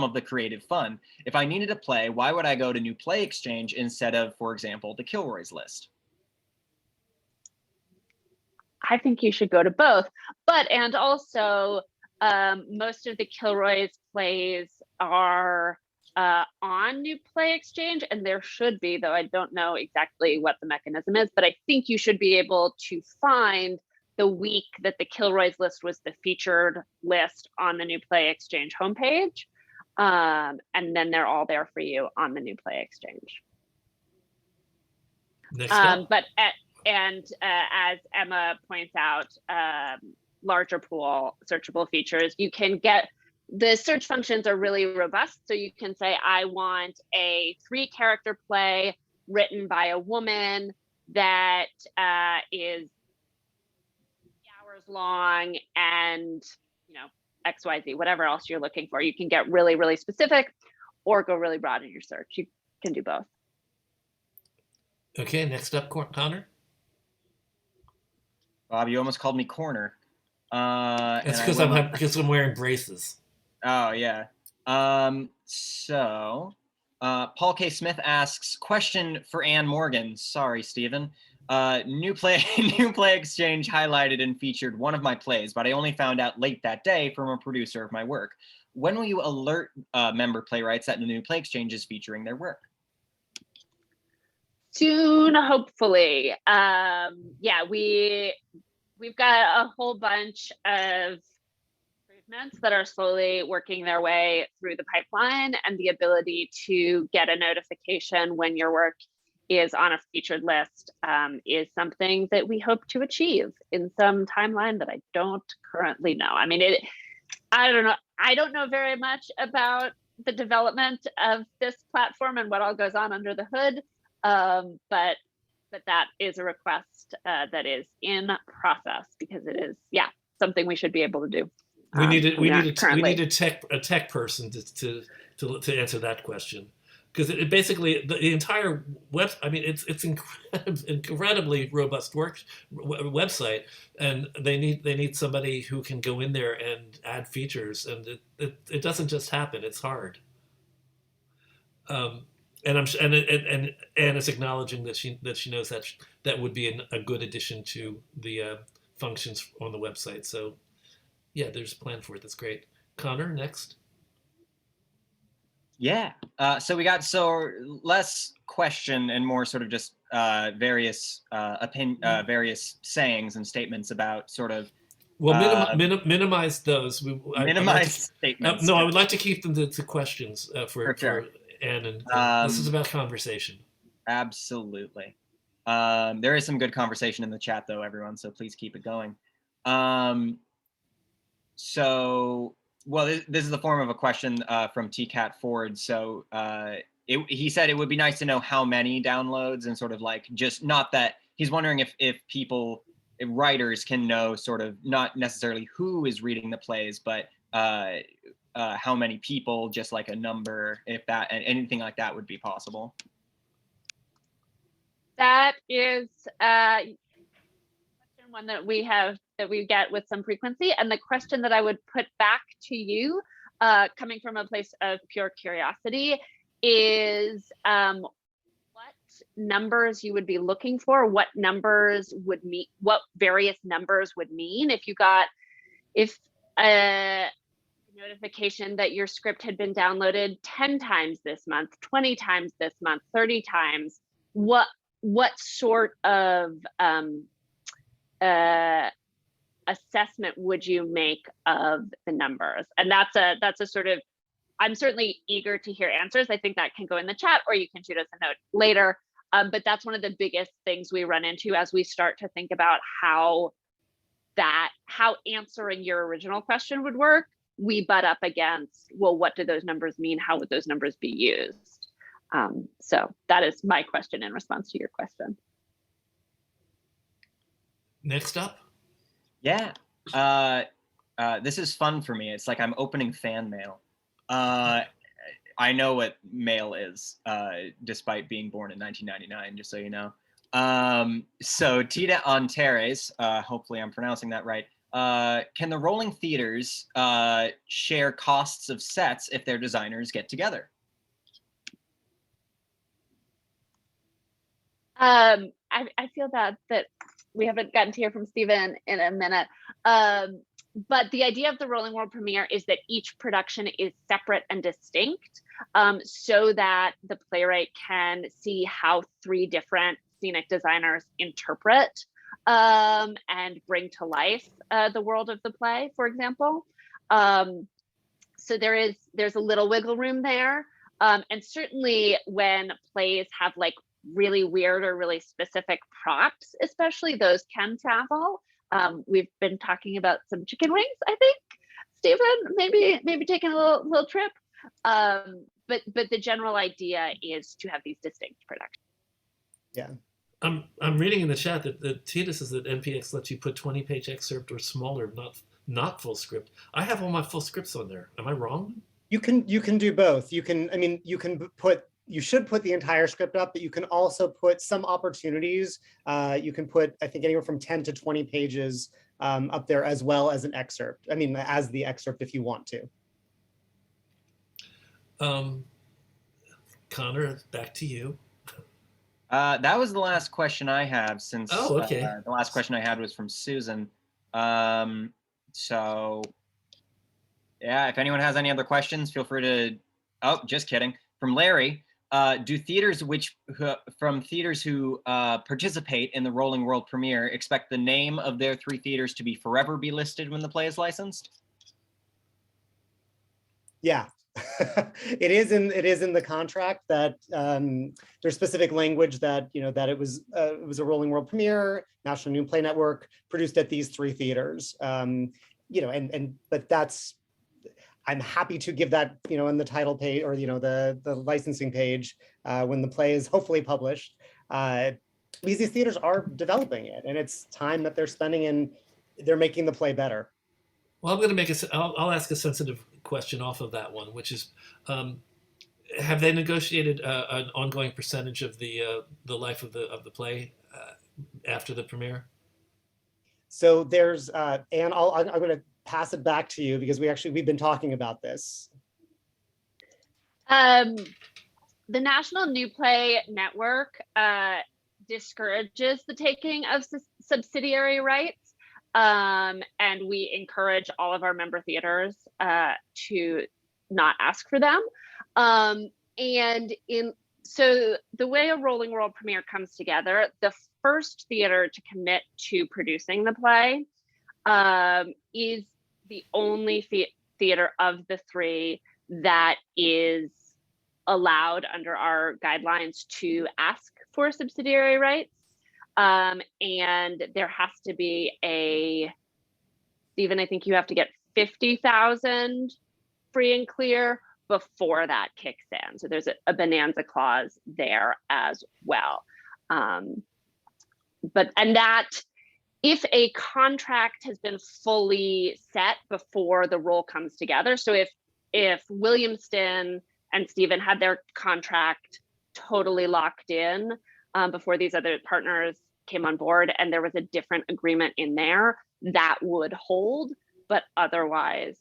S4: of the creative fun. If I needed a play, why would I go to New Play Exchange instead of, for example, the Kilroy's list?
S3: I think you should go to both. And also, most of the Kilroy's plays are on New Play Exchange, and there should be, though I don't know exactly what the mechanism is, but I think you should be able to find the week that the Kilroy's list was the featured list on the New Play Exchange homepage. And then they're all there for you on the New Play Exchange.
S1: Next up.
S3: As Emma points out, larger pool searchable features, you can get, the search functions are really robust. So you can say, I want a 3-character play written by a woman that is hours long and, XYZ, whatever else you're looking for. You can get really, really specific or go really broad in your search. You can do both.
S1: Okay, next up, Connor.
S4: Bob, you almost called me corner.
S1: That's because I'm wearing braces.
S4: Oh, yeah. Paul K. Smith asks, question for Ann Morgan. Sorry, Stephen. New Play Exchange highlighted and featured one of my plays, but I only found out late that day from a producer of my work. When will you alert member playwrights that the New Play Exchange is featuring their work?
S3: Soon, hopefully. We've got a whole bunch of improvements that are slowly working their way through the pipeline, and the ability to get a notification when your work is on a featured list is something that we hope to achieve in some timeline that I don't currently know. I mean, I don't know. I don't know very much about the development of this platform and what all goes on under the hood, but that is a request that is in process, because it is, something we should be able to do.
S1: We need a tech person to answer that question, because it basically the entire web. I mean, it's incredibly robust website, and they need somebody who can go in there and add features, and it doesn't just happen. It's hard. And Anne is acknowledging that she knows that would be a good addition to the functions on the website. So. Yeah, there's a plan for it. That's great. Connor, next.
S4: Yeah. So we got less question and more sort of just various various sayings and statements about sort of.
S1: Well, minimize those.
S4: Statements.
S1: No, I would like to keep them to questions for
S4: sure.
S1: Anne, and this is about conversation.
S4: Absolutely. There is some good conversation in the chat, though, everyone. So please keep it going. This is the form of a question from TCAT Ford. So he said it would be nice to know how many downloads, and sort of like, just not that he's wondering if writers can know sort of not necessarily who is reading the plays, but how many people, just like a number, if that, and anything like that would be possible.
S3: That is one that we get with some frequency, and the question that I would put back to you, coming from a place of pure curiosity, is what numbers you would be looking for, what numbers would mean, what various numbers would mean if a notification that your script had been downloaded 10 times this month, 20 times this month, 30 times, what sort of assessment would you make of the numbers? And that's a sort of, I'm certainly eager to hear answers. I think that can go in the chat, or you can shoot us a note later. But that's one of the biggest things we run into as we start to think about how answering your original question would work. We butt up against, well, what do those numbers mean? How would those numbers be used? So that is my question in response to your question.
S1: Next up.
S4: Yeah. This is fun for me. It's like I'm opening fan mail. I know what mail is, despite being born in 1999, just so you know. So Tita Antares, hopefully I'm pronouncing that right. Can the rolling theaters share costs of sets if their designers get together?
S3: I feel that we haven't gotten to hear from Stephen in a minute. But the idea of the Rolling World Premiere is that each production is separate and distinct, so that the playwright can see how 3 different scenic designers interpret and bring to life the world of the play, for example. So there's a little wiggle room there. And certainly when plays have like really weird or really specific props, especially, those can travel. We've been talking about some chicken wings, I think, Stephen, maybe taking a little trip. But the general idea is to have these distinct productions.
S2: Yeah.
S1: I'm reading in the chat that the Tita says that NPX lets you put 20-page excerpt or smaller, not full script. I have all my full scripts on there. Am I wrong?
S2: You can do both. You should put the entire script up, but you can also put some opportunities. You can put, I think, anywhere from 10 to 20 pages up there, as well as an excerpt. I mean, as the excerpt if you want to.
S1: Connor, back to you.
S4: That was the last question I have, since
S1: the
S4: last question I had was from Susan. So yeah, if anyone has any other questions, feel free to, oh, just kidding. From Larry, do theaters who participate in the Rolling World Premiere expect the name of their 3 theaters to be forever be listed when the play is licensed?
S2: Yeah. it is in the contract that there's specific language that that it was a Rolling World Premiere, National New Play Network, produced at these 3 theaters. But that's, I'm happy to give that in the title page, or the licensing page when the play is hopefully published. These theaters are developing it, and it's time that they're spending, and they're making the play better.
S1: Well, I'm going to I'll ask a sensitive question off of that one, which is, have they negotiated an ongoing percentage of the life of the play after the premiere?
S2: So there's, Anne, I'm going to pass it back to you, because we've been talking about this.
S3: The National New Play Network discourages the taking of subsidiary rights. And we encourage all of our member theaters to not ask for them. So the way a Rolling World Premiere comes together, the first theater to commit to producing the play is the only theater of the 3 that is allowed under our guidelines to ask for subsidiary rights. And there has to be Stephen, I think you have to get 50,000 free and clear before that kicks in. So there's a bonanza clause there as well. And that, if a contract has been fully set before the role comes together, so if Williamston and Stephen had their contract totally locked in before these other partners came on board, and there was a different agreement in there, that would hold. But otherwise,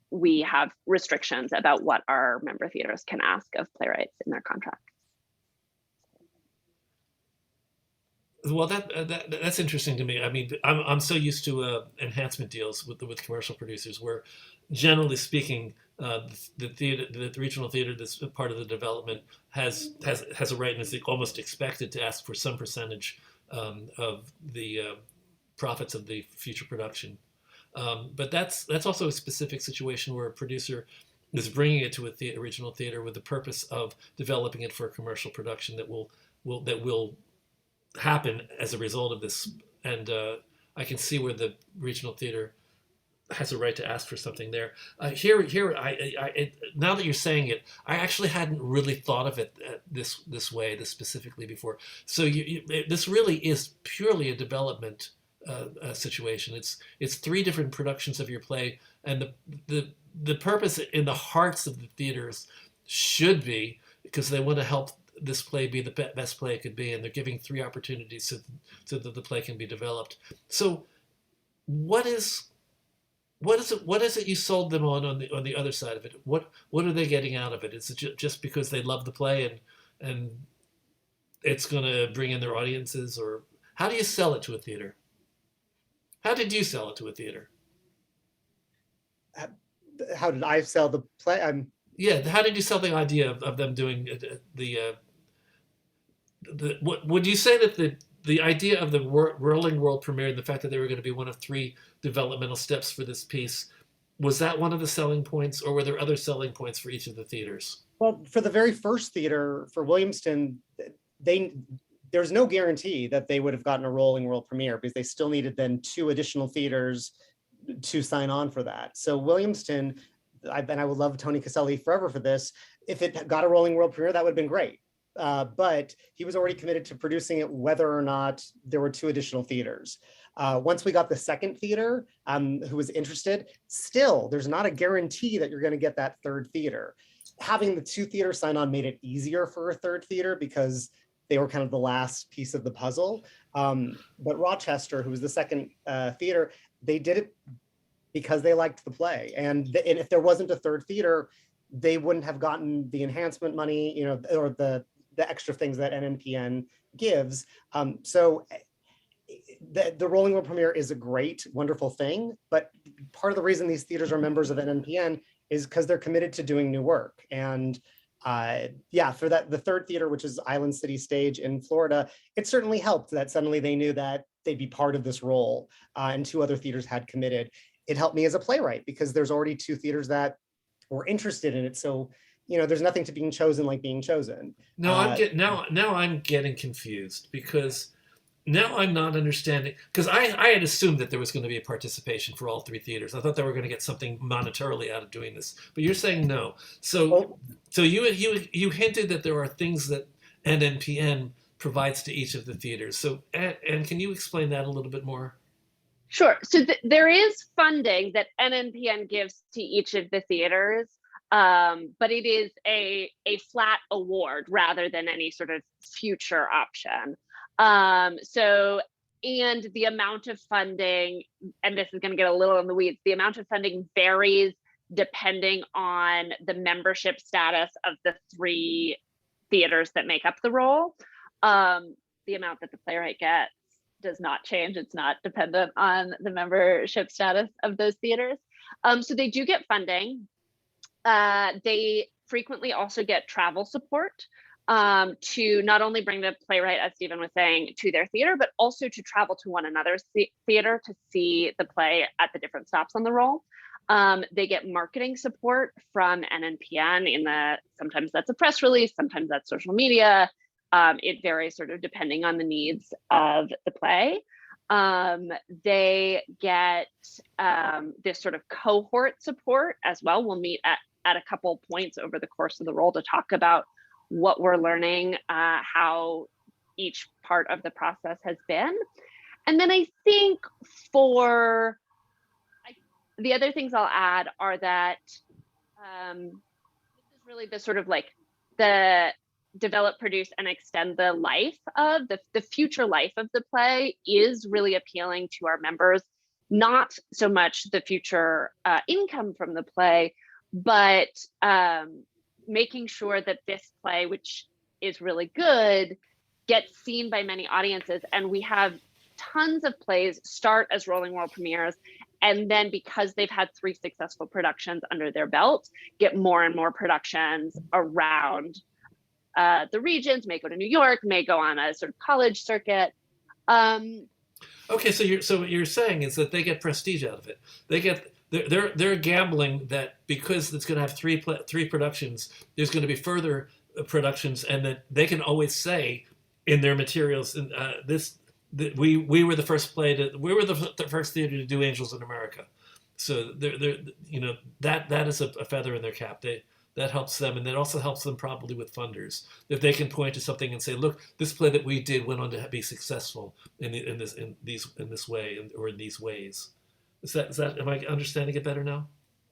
S3: we have restrictions about what our member theaters can ask of playwrights in their contract.
S1: Well, that's interesting to me. I mean, I'm so used to enhancement deals with commercial producers, where, generally speaking, the regional theater that's part of the development has a right and is almost expected to ask for some percentage of the profits of the future production. But that's also a specific situation where a producer is bringing it to a regional theater with the purpose of developing it for a commercial production that will happen as a result of this. And I can see where the regional theater has a right to ask for something there. Here, now that you're saying it, I actually hadn't really thought of it this specifically before. So this really is purely a development situation. It's 3 different productions of your play, and the purpose in the hearts of the theaters should be because they want to help this play be the best play it could be, and they're giving 3 opportunities so that the play can be developed. So, what is it you sold them on the other side of it? What are they getting out of it? Is it just because they love the play and it's going to bring in their audiences, or how do you sell it to a theater? How did you sell it to a theater?
S2: How did I sell the play?
S1: Yeah, how did you sell the idea of them doing what would you say that the idea of the rolling world premiere and the fact that they were going to be one of 3 developmental steps for this piece, was that one of the selling points, or were there other selling points for each of the theaters?
S2: Well, for the very first theater, for Williamston, there's no guarantee that they would have gotten a rolling world premiere because they still needed then 2 additional theaters to sign on for that. So Williamston, and I would love Tony Caselli forever for this, if it got a rolling world premiere, that would have been great. But he was already committed to producing it whether or not there were 2 additional theaters. Once we got the second theater who was interested, still, there's not a guarantee that you're going to get that 3rd theater. Having the 2 theaters sign on made it easier for a 3rd theater because they were kind of the last piece of the puzzle. But Rochester, who was the second theater, they did it because they liked the play. And if there wasn't a 3rd theater, they wouldn't have gotten the enhancement money, or the extra things that NNPN gives. So the rolling world premiere is a great, wonderful thing. But part of the reason these theaters are members of NNPN is because they're committed to doing new work. And for the 3rd theater, which is Island City Stage in Florida, it certainly helped that suddenly they knew that they'd be part of this role, and 2 other theaters had committed. It helped me as a playwright because there's already 2 theaters that were interested in it. So, there's nothing to being chosen like being chosen.
S1: No, I'm getting confused because now I'm not understanding, because I had assumed that there was going to be a participation for all 3 theaters. I thought they were going to get something monetarily out of doing this, but you're saying no. So you hinted that there are things that NNPN provides to each of the theaters. So, and can you explain that a little bit more?
S3: Sure. So there is funding that NNPN gives to each of the theaters, but it is a flat award rather than any sort of future option. And the amount of funding, and this is going to get a little in the weeds, the amount of funding varies depending on the membership status of the 3 theaters that make up the role. The amount that the playwright gets does not change. It's not dependent on the membership status of those theaters. So they do get funding. They frequently also get travel support to not only bring the playwright, as Stephen was saying, to their theater, but also to travel to one another's theater to see the play at the different stops on the roll. They get marketing support from NNPN sometimes that's a press release, sometimes that's social media. It varies sort of depending on the needs of the play. They get this sort of cohort support as well. We'll meet at at a couple points over the course of the role to talk about what we're learning, how each part of the process has been. And then I think the other things I'll add are that this is really the sort of like the develop, produce, and extend the life of the future life of the play is really appealing to our members. Not so much the future income from the play, but making sure that this play, which is really good, gets seen by many audiences. And we have tons of plays start as rolling world premieres, and then because they've had 3 successful productions under their belt, get more and more productions around the regions, may go to New York, may go on a sort of college circuit.
S1: Okay, so what you're saying is that they get prestige out of it. They're gambling that because it's going to have three productions, there's going to be further productions, and that they can always say in their materials, we were the first the first theater to do Angels in America. So that is a feather in their cap. That helps them, and that also helps them probably with funders. If they can point to something and say, "Look, this play that we did went on to be successful in this way or in these ways." Is that? Am I understanding it better now?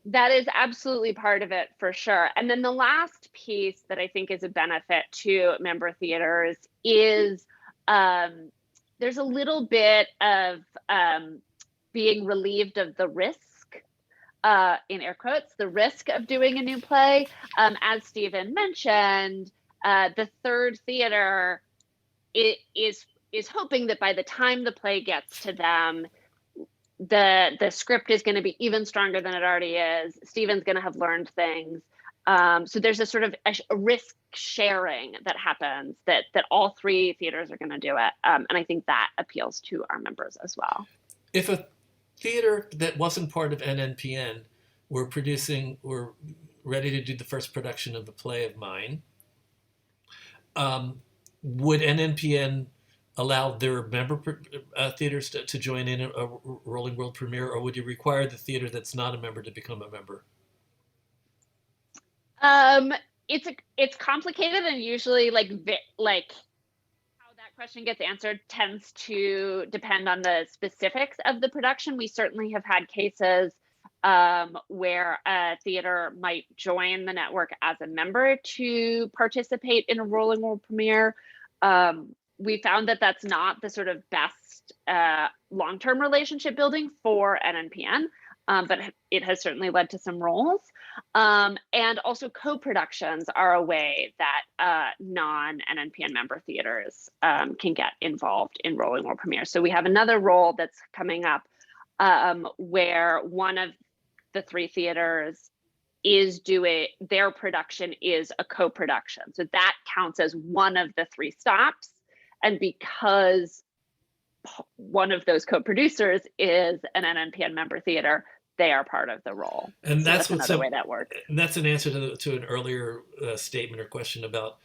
S3: That is absolutely part of it, for sure. And then the last piece that I think is a benefit to member theaters is there's a little bit of being relieved of the risk. In air quotes, the risk of doing a new play. As Stephen mentioned, the third theater is hoping that by the time the play gets to them, the script is going to be even stronger than it already is. Stephen's going to have learned things. So there's a sort of a risk sharing that happens that all 3 theaters are going to do it. And I think that appeals to our members as well.
S1: If a theater that wasn't part of NNPN were ready to do the first production of a play of mine, would NNPN allow their member theaters to join in a rolling world premiere, or would you require the theater that's not a member to become a member?
S3: It's complicated, and usually like how that question gets answered tends to depend on the specifics of the production. We certainly have had cases where a theater might join the network as a member to participate in a rolling world premiere. We found that that's not the sort of best long-term relationship building for NNPN, but it has certainly led to some roles. And also co-productions are a way that non-NNPN member theaters can get involved in rolling world premieres. So we have another role that's coming up where one of the 3 theaters is doing, their production is a co-production. So that counts as one of the 3 stops. And because one of those co-producers is an NNPN member theater, they are part of the role.
S1: And
S3: so that's another way that works.
S1: And that's an answer to an earlier statement or question about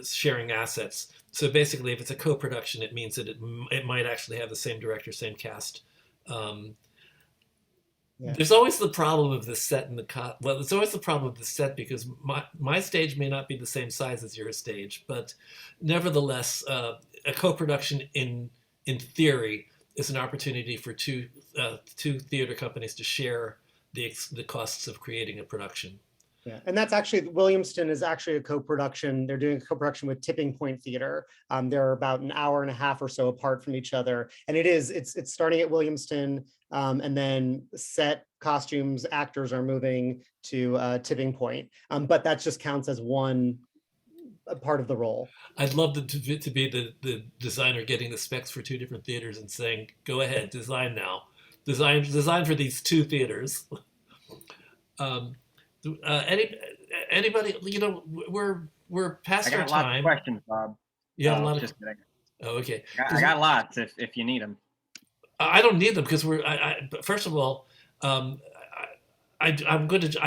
S1: sharing assets. So basically, if it's a co-production, it means that it might actually have the same director, same cast.
S2: Yeah.
S1: There's always the problem of the set and there's always the problem of the set, because my stage may not be the same size as your stage, but nevertheless, a co-production in theory is an opportunity for two theater companies to share the costs of creating a production.
S2: Yeah, and that's actually, Williamston is actually a co-production. They're doing a co-production with Tipping Point Theater. They're about an hour and a half or so apart from each other. And it's starting at Williamston, and then set, costumes, actors are moving to Tipping Point. But that just counts as one part of the role.
S1: I'd love to be the designer getting the specs for 2 different theaters and saying, go ahead, design now. Design for these 2 theaters. Anybody, we're past our time.
S4: I got lots of questions, Bob.
S1: You have a lot of.
S4: Just kidding.
S1: Oh, okay.
S4: I got lots if you need them.
S1: I don't need them because but first of all, I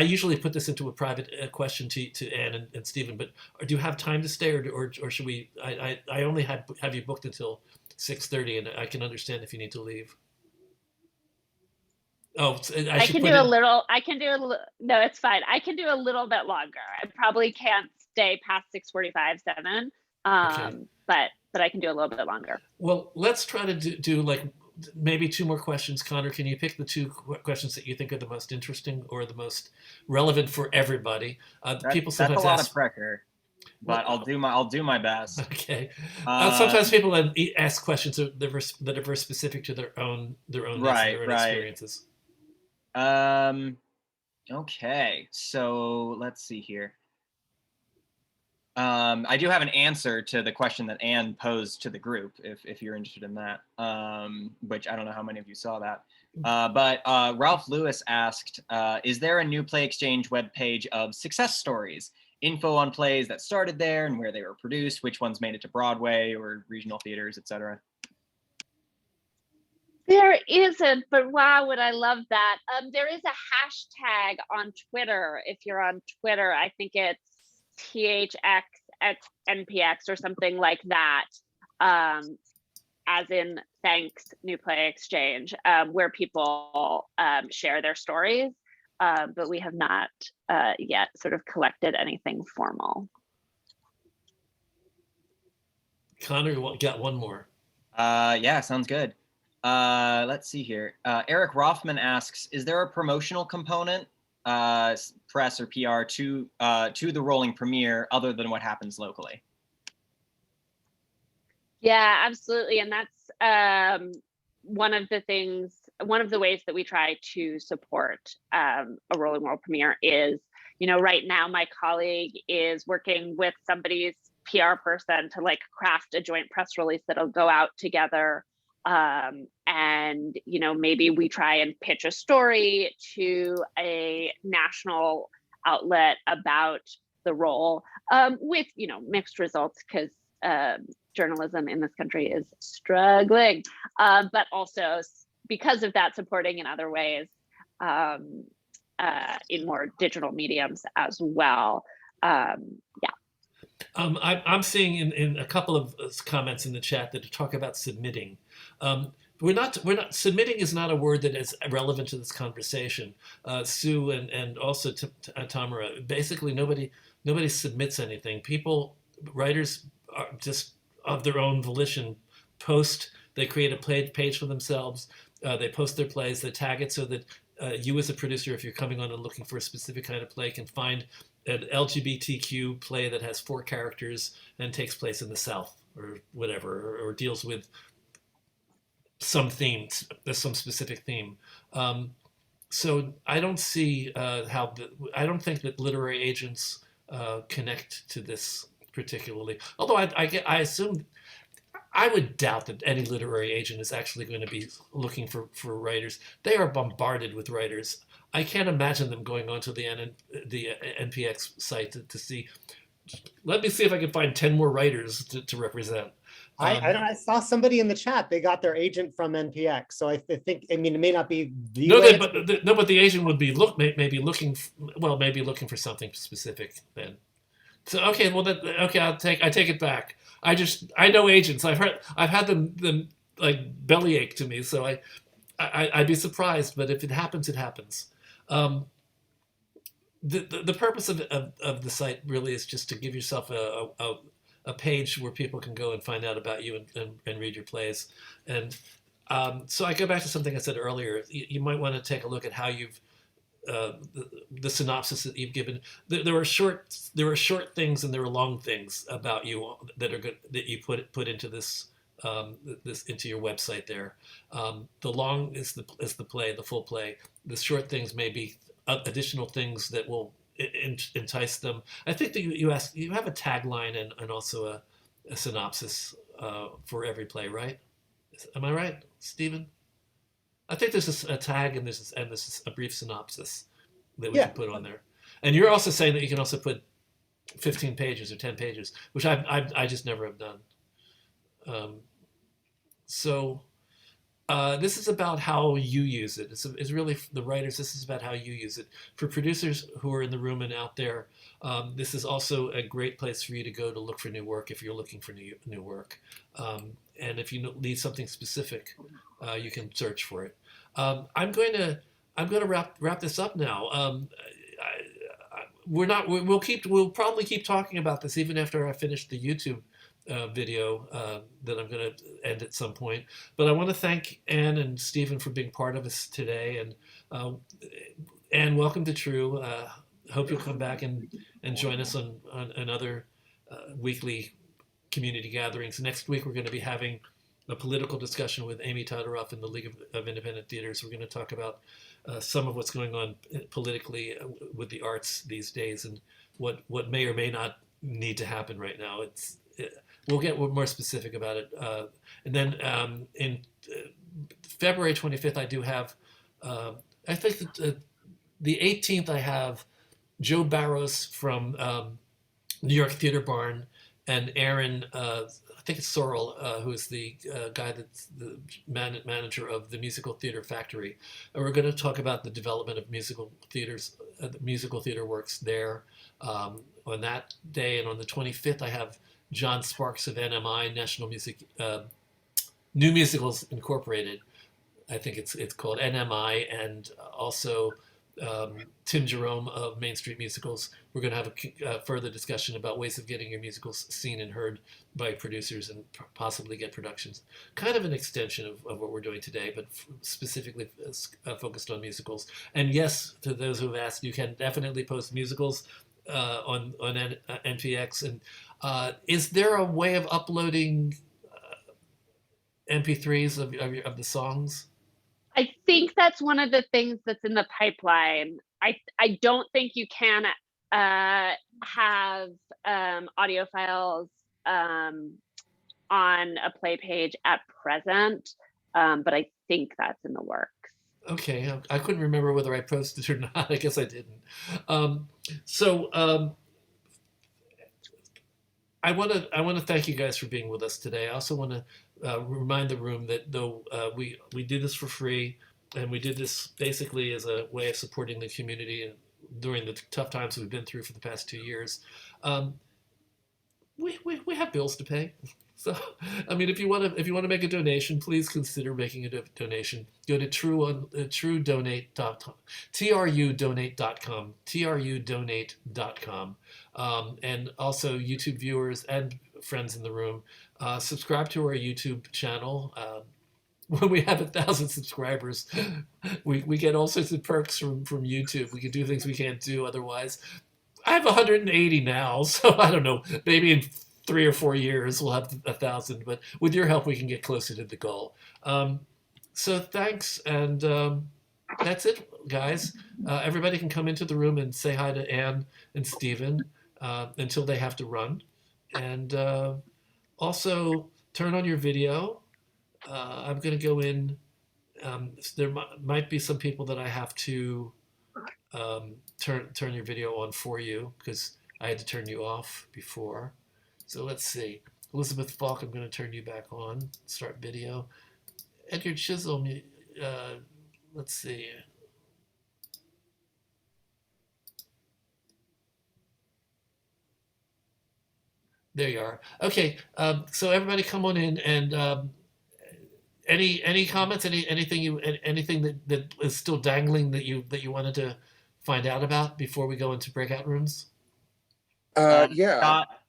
S1: usually put this into a private question to Anne and Stephen, but do you have time to stay, or should we? I only have you booked until 6:30, and I can understand if you need to leave. Oh, I
S3: I
S1: should
S3: can
S1: put
S3: do a
S1: in,
S3: little, I can do a little, no, it's fine. I can do a little bit longer. I probably can't stay past 6:45, 7.
S1: okay.
S3: But I can do a little bit longer.
S1: Well, let's try to do like maybe two more questions. Connor, can you pick the two questions that you think are the most interesting or the most relevant for everybody? People
S4: That's a
S1: sometimes
S4: lot
S1: ask.
S4: of pressure, but
S1: Well,
S4: I'll do my best.
S1: okay.
S4: Uh,
S1: Sometimes people then ask questions that are very specific to their own needs and
S4: right,
S1: their own
S4: right.
S1: experiences.
S4: Okay, so let's see here. I do have an answer to the question that Anne posed to the group, if you're interested in that, which I don't know how many of you saw that. But Ralph Lewis asked, is there a new Play Exchange webpage of success stories? Info on plays that started there and where they were produced, which ones made it to Broadway or regional theaters, etc.
S3: There isn't, but wow, would I love that. There is a hashtag on Twitter. If you're on Twitter, I think it's THX or something like that. As in thanks New Play Exchange, where people share their stories. But we have not yet sort of collected anything formal.
S1: Connor, got one more.
S4: Yeah, sounds good. Let's see here. Eric Rothman asks, is there a promotional component, press or PR, to the rolling premiere other than what happens locally?
S3: Yeah, absolutely. And that's one of the ways that we try to support a Rolling World premiere is, right now my colleague is working with somebody's PR person to like craft a joint press release that'll go out together. And, maybe we try and pitch a story to a national outlet about the role, with, mixed results because journalism in this country is struggling, but also because of that, supporting in other ways, in more digital mediums as well. Yeah.
S1: I'm seeing in a couple of comments in the chat that talk about submitting. We're not submitting is not a word that is relevant to this conversation. Sue and also Tamara, basically nobody submits anything. Writers are just of their own volition they create a page for themselves, they post their plays, they tag it so that you as a producer, if you're coming on and looking for a specific kind of play, can find an LGBTQ play that has 4 characters and takes place in the South or whatever, or deals with some theme, some specific theme. So I don't see I don't think that literary agents connect to this particularly. Although I assume, I would doubt that any literary agent is actually going to be looking for writers. They are bombarded with writers. I can't imagine them going onto the NPX site to see, let me see if I can find 10 more writers to represent.
S2: I saw somebody in the chat, they got their agent from NPX. So I think, it may not be the
S1: but the agent would be maybe looking for something specific then. So okay, well I take it back. I know agents. I've had them like bellyache to me. So I'd be surprised, but if it happens, it happens. The purpose of the site really is just to give yourself a page where people can go and find out about you and read your plays. And so I go back to something I said earlier. You might want to take a look at how you've the synopsis that you've given. There are short things and there are long things about you that are good that you put into this into your website there. The long is the play, the full play. The short things may be additional things that will entice them. I think that you have a tagline and also a synopsis for every play, right? Am I right, Stephen? I think there's a tag and there's a brief synopsis that we can put on there. And you're also saying that you can also put 15 pages or 10 pages, which I just never have done. So this is about how you use it. It's really the writers. This is about how you use it. For producers who are in the room and out there, this is also a great place for you to go to look for new work if you're looking for new work. And if you need something specific, you can search for it. I'm going to I'm going to wrap this up now. We'll probably keep talking about this even after I finish the YouTube video that I'm going to end at some point. But I want to thank Anne and Stephen for being part of us today, and Anne, welcome to True. Hope you'll come back and join us on another weekly community gatherings. Next week we're going to be having a political discussion with Amy Todoroff in the League of Independent Theaters. We're going to talk about some of what's going on politically with the arts these days, and what may or may not need to happen right now. We'll get more specific about it. And then in February 25th, I do have, I think the 18th, I have Joe Barros from New York Theater Barn, and Aaron, I think it's Sorrell, who's the guy that's the manager of the Musical Theater Factory. And we're going to talk about the development of musical theaters, musical theater works there on that day. And on the 25th, I have John Sparks of NMI, National Music, New Musicals Incorporated. I think it's called NMI, and also Tim Jerome of Main Street Musicals. We're going to have a further discussion about ways of getting your musicals seen and heard by producers and possibly get productions. Kind of an extension of what we're doing today, but specifically focused on musicals. And yes, to those who have asked, you can definitely post musicals on NPX. And is there a way of uploading MP3s of the songs?
S3: I think that's one of the things that's in the pipeline. I don't think you can have audio files on a play page at present, but I think that's in the works.
S1: Okay, I couldn't remember whether I posted or not. I guess I didn't. I want to thank you guys for being with us today. I also want to remind the room that though we did this for free, and we did this basically as a way of supporting the community during the tough times we've been through for the past 2 years, we have bills to pay. So, I mean, if you want to make a donation, please consider making a donation. Go to truedonate.com, trudonate.com, trudonate.com, and also YouTube viewers and friends in the room, subscribe to our YouTube channel. When we have 1,000 subscribers, we get all sorts of perks from YouTube. We can do things we can't do otherwise. I have 180 now, so I don't know, maybe in 3 or 4 years we'll have 1,000, but with your help we can get closer to the goal. So thanks, and that's it, guys. Everybody can come into the room and say hi to Anne and Stephen until they have to run. And also turn on your video. I'm going to go in. There might be some people that I have to turn your video on for you, because I had to turn you off before. So let's see. Elizabeth Falk, I'm going to turn you back on. Start video. Edgar Chisholm, let's see. There you are. Okay, so everybody come on in, and any comments, anything that is still dangling that you wanted to find out about before we go into breakout rooms?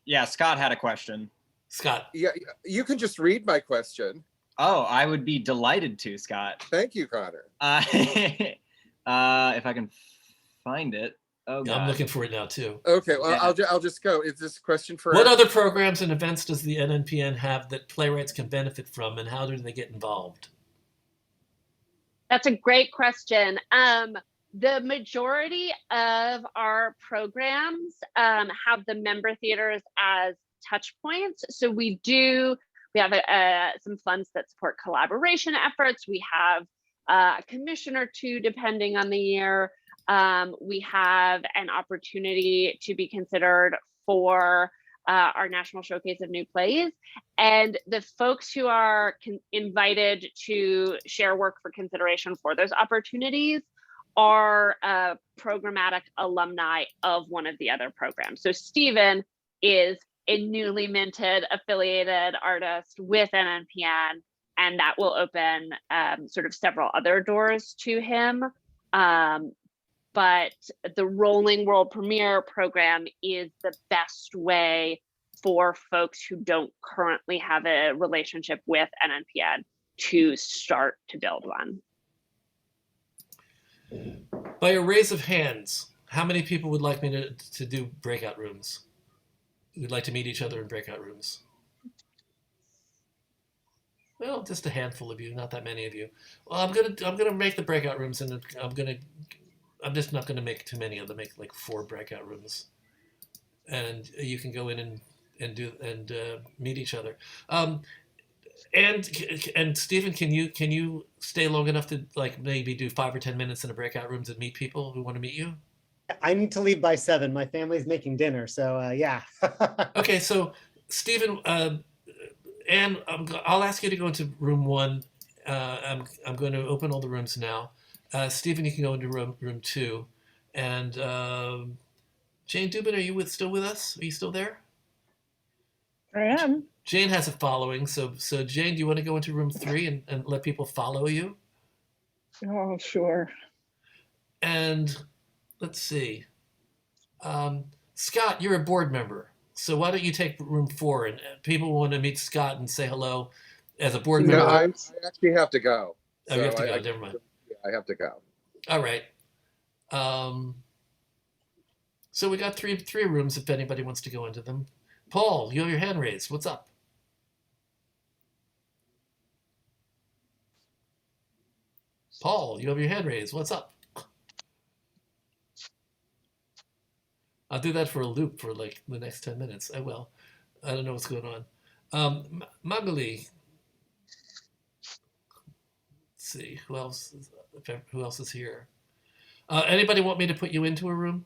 S7: Yeah.
S4: Scott had a question.
S1: Scott.
S7: Yeah, you can just read my question.
S4: Oh, I would be delighted to, Scott.
S7: Thank you, Connor.
S4: If I can find it. Oh, God.
S1: Yeah, I'm looking for it now too.
S7: Okay, well, yeah. I'll just go. Is this a question for...
S1: What other programs and events does the NNPN have that playwrights can benefit from, and how do they get involved?
S3: That's a great question. The majority of our programs have the member theaters as touch points. So we have some funds that support collaboration efforts. We have a commission or two, depending on the year. We have an opportunity to be considered for our National Showcase of New Plays. And the folks who are invited to share work for consideration for those opportunities are programmatic alumni of one of the other programs. So Stephen is a newly minted affiliated artist with NNPN, and that will open sort of several other doors to him. But the rolling world premiere program is the best way for folks who don't currently have a relationship with NNPN to start to build one.
S1: By a raise of hands, how many people would like me to do breakout rooms? We'd like to meet each other in breakout rooms. Well, just a handful of you, not that many of you. Well, I'm gonna make the breakout rooms, and I'm just not gonna make too many. I'll make like 4 breakout rooms, and you can go in and meet each other. And Stephen, can you stay long enough to like maybe do 5 or 10 minutes in the breakout rooms and meet people who want to meet you?
S2: I need to leave by 7. My family's making dinner, so yeah.
S1: Okay, so Stephen, Anne, I'll ask you to go into room 1. I'm going to open all the rooms now. Stephen, you can go into room 2, and Jane Dubin, are you still with us? Are you still there?
S8: I am.
S1: Jane has a following, so Jane, do you want to go into room 3 and let people follow you?
S8: Oh, sure.
S1: And let's see. Scott, you're a board member, so why don't you take room 4? And people want to meet Scott and say hello as a board member.
S7: No, I actually have to go.
S1: Oh, you have to
S7: So
S1: go. Never mind.
S7: I have to go.
S1: All right. So we got three rooms if anybody wants to go into them. Paul, you have your hand raised. What's up? Paul, you have your hand raised. What's up? I'll do that for a loop for like the next 10 minutes. I will. I don't know what's going on. Magali. Let's see. Who else is here? Anybody want me to put you into a room?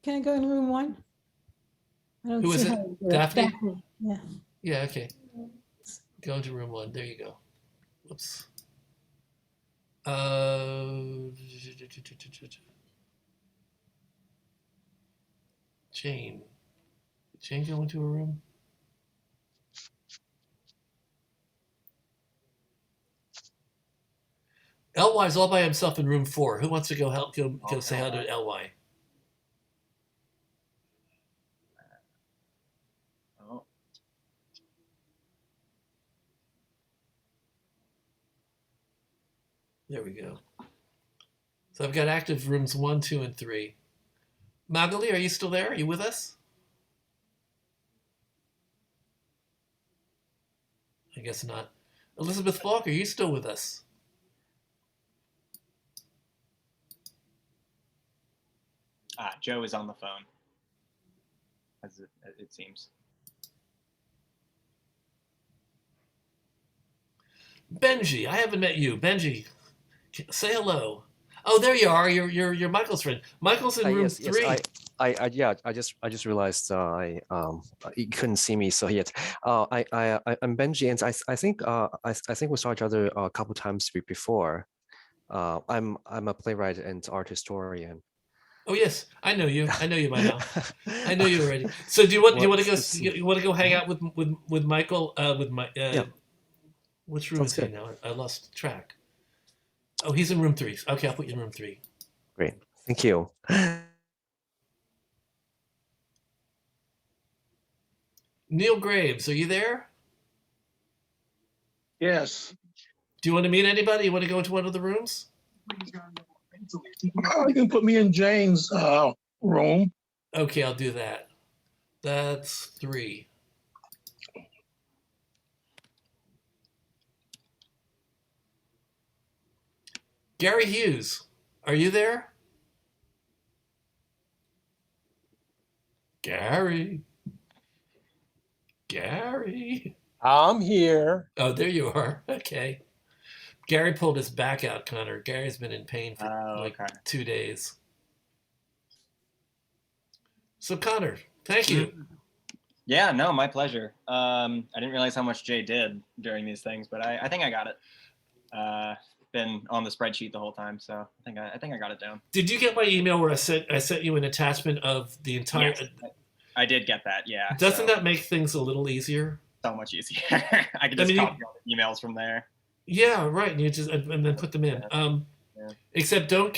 S9: Can I go in room 1? I don't
S1: Who is
S9: see
S1: it?
S9: how to do
S1: Daphne?
S9: Yeah.
S1: Yeah, okay. Go into room 1. There you go. Whoops. Jane. Did Jane go into a room? LY's all by himself in room 4. Who wants to go say hi to LY?
S4: Oh.
S1: There we go. So I've got active rooms 1, 2, and 3. Magali, are you still there? Are you with us? I guess not. Elizabeth Falk, are you still with us?
S4: Joe is on the phone, as it seems.
S1: Benji, I haven't met you. Benji, say hello. Oh, there you are. You're Michael's friend. Michael's in room 3.
S10: Yes, I just realized you couldn't see me so yet. I'm Benji, and I think we saw each other a couple times before. I'm a playwright and art historian.
S1: Oh yes, I know you. I know you by now. I know you already. So do you want to go hang out with Michael
S10: Yeah.
S1: Which room
S10: Sounds
S1: is he
S10: good.
S1: now? I lost track. Oh, he's in room 3. Okay, I'll put you in room 3.
S10: Great, thank you.
S1: Neil Graves, are you there?
S11: Yes.
S1: Do you want to meet anybody? You want to go into one of the rooms?
S11: You can put me in Jane's room.
S1: Okay, I'll do that. That's 3. Gary Hughes, are you there? Gary.
S11: I'm here.
S1: Oh, there you are. Okay. Gary pulled his back out, Connor. Gary's been in pain for like 2 days. So Connor, thank you.
S4: Yeah, no, my pleasure. I didn't realize how much Jay did during these things, but I think I got it. Been on the spreadsheet the whole time, so I think I got it down.
S1: Did you get my email where I sent you an attachment of the entire?
S4: Yes, I did get that. Yeah.
S1: Doesn't that make things a little easier?
S4: So much easier. I can just copy all the emails from there.
S1: Yeah, right. And you just and then put them in.
S4: Yeah.
S1: Except don't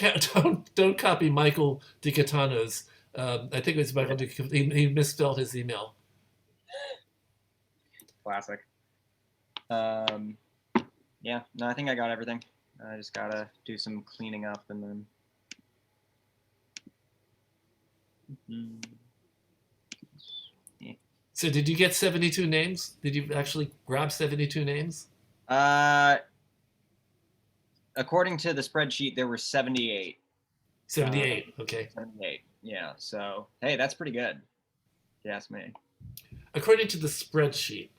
S1: copy Michael DiCatano's. I think it was Michael DiCatano. He misspelled his email.
S4: Classic. Yeah, no, I think I got everything. I just gotta do some cleaning up and then. Yeah.
S1: So did you get 72 names? Did you actually grab 72 names?
S4: According to the spreadsheet, there were 78.
S1: 78. Okay.
S4: 78. Yeah. So hey, that's pretty good. If you ask me.
S1: According to the spreadsheet.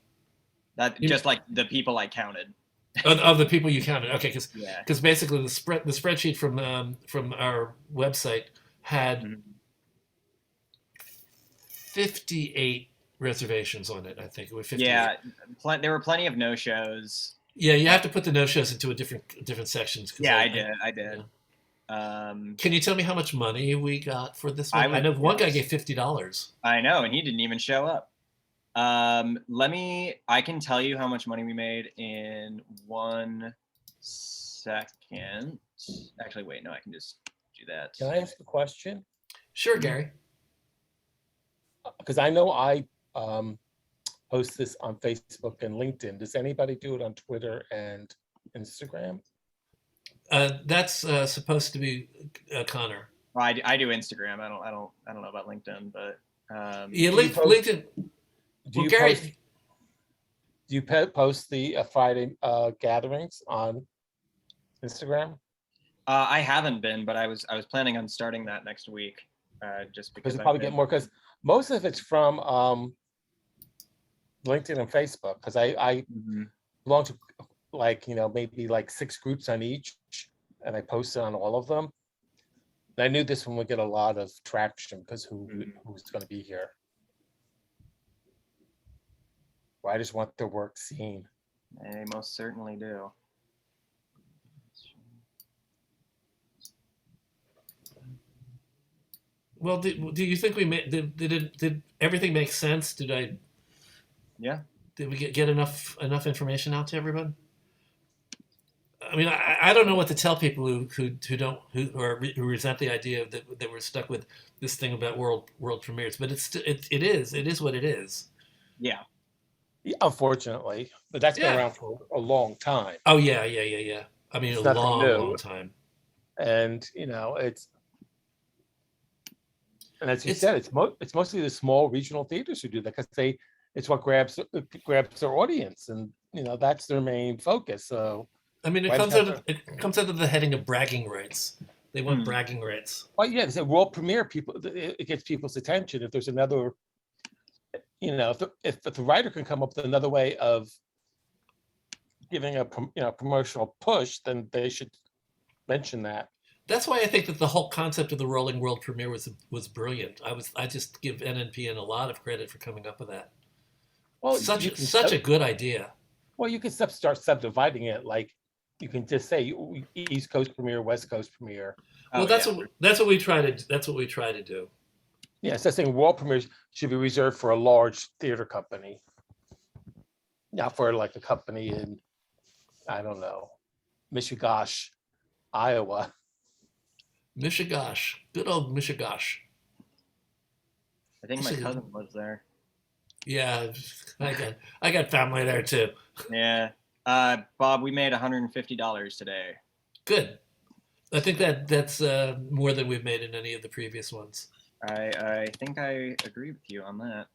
S4: That just like the people I counted.
S1: Of the people you counted. Okay, because
S4: Yeah.
S1: basically the spreadsheet from our website had 58 reservations on it. I think it was 58.
S4: Yeah, there were plenty of no-shows.
S1: Yeah, you have to put the no-shows into different sections.
S4: Yeah, I did.
S1: Yeah. Can you tell me how much money we got for this one? I know one guy gave $50.
S4: I know, and he didn't even show up. I can tell you how much money we made in 1 second. Actually, wait, no, I can just do that.
S11: Can I ask a question?
S1: Sure, Gary.
S11: Because I know I post this on Facebook and LinkedIn. Does anybody do it on Twitter and Instagram?
S1: That's supposed to be Connor.
S4: Well, I do Instagram. I don't know about LinkedIn, but
S1: yeah, LinkedIn.
S11: Do you post the Friday gatherings on Instagram?
S4: I haven't been, but I was planning on starting that next week. Just because
S11: you probably get more, because most of it's from LinkedIn and Facebook. Because I belong to maybe like 6 groups on each, and I posted on all of them. And I knew this one would get a lot of traction because who's going to be here? Writers want their work seen.
S4: They most certainly do.
S1: Well, do you think we made? Did everything make sense? Did we get enough information out to everyone? I mean, I don't know what to tell people who resent the idea that we're stuck with this thing about world premieres, but it is what it is.
S11: Yeah, unfortunately, but that's been around for a long time.
S1: Oh yeah. I mean,
S11: it's
S1: a long time.
S11: And it's. And as you said, it's mostly the small regional theaters who do that because it's what grabs their audience, and that's their main focus. So
S1: I mean, it comes out of the heading of bragging rights. They want bragging rights.
S11: Well, yeah, it's a world premiere. It gets people's attention. If there's another, if the writer can come up with another way of giving a promotional push, then they should mention that.
S1: That's why I think that the whole concept of the rolling world premiere was brilliant. I just give NNPN a lot of credit for coming up with that. Well, such a good idea.
S11: Well, you can start subdividing it. Like you can just say East Coast premiere, West Coast premiere.
S1: Well, that's what we try to do.
S11: Yeah, it's saying world premieres should be reserved for a large theater company, not for like a company in, I don't know, Mishigosh, Iowa.
S1: Mishigosh, good old Mishigosh.
S4: I think my cousin lives there.
S1: Yeah, I got family there too.
S4: Yeah, Bob, we made $150 today.
S1: Good. I think that's more than we've made in any of the previous ones.
S4: I think I agree with you on that.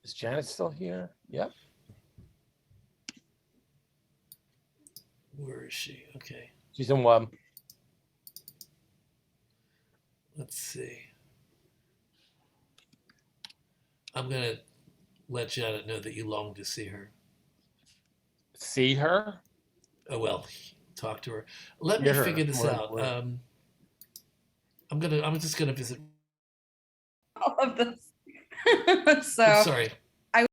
S11: Is Janet still here? Yep.
S1: Where is she? Okay.
S11: She's in one.
S1: Let's see. I'm going to let Janet know that you long to see her.
S11: See her?
S1: Oh, well, talk to her. Let me figure this out. I'm just going to visit.
S12: All of this. So
S1: I'm sorry.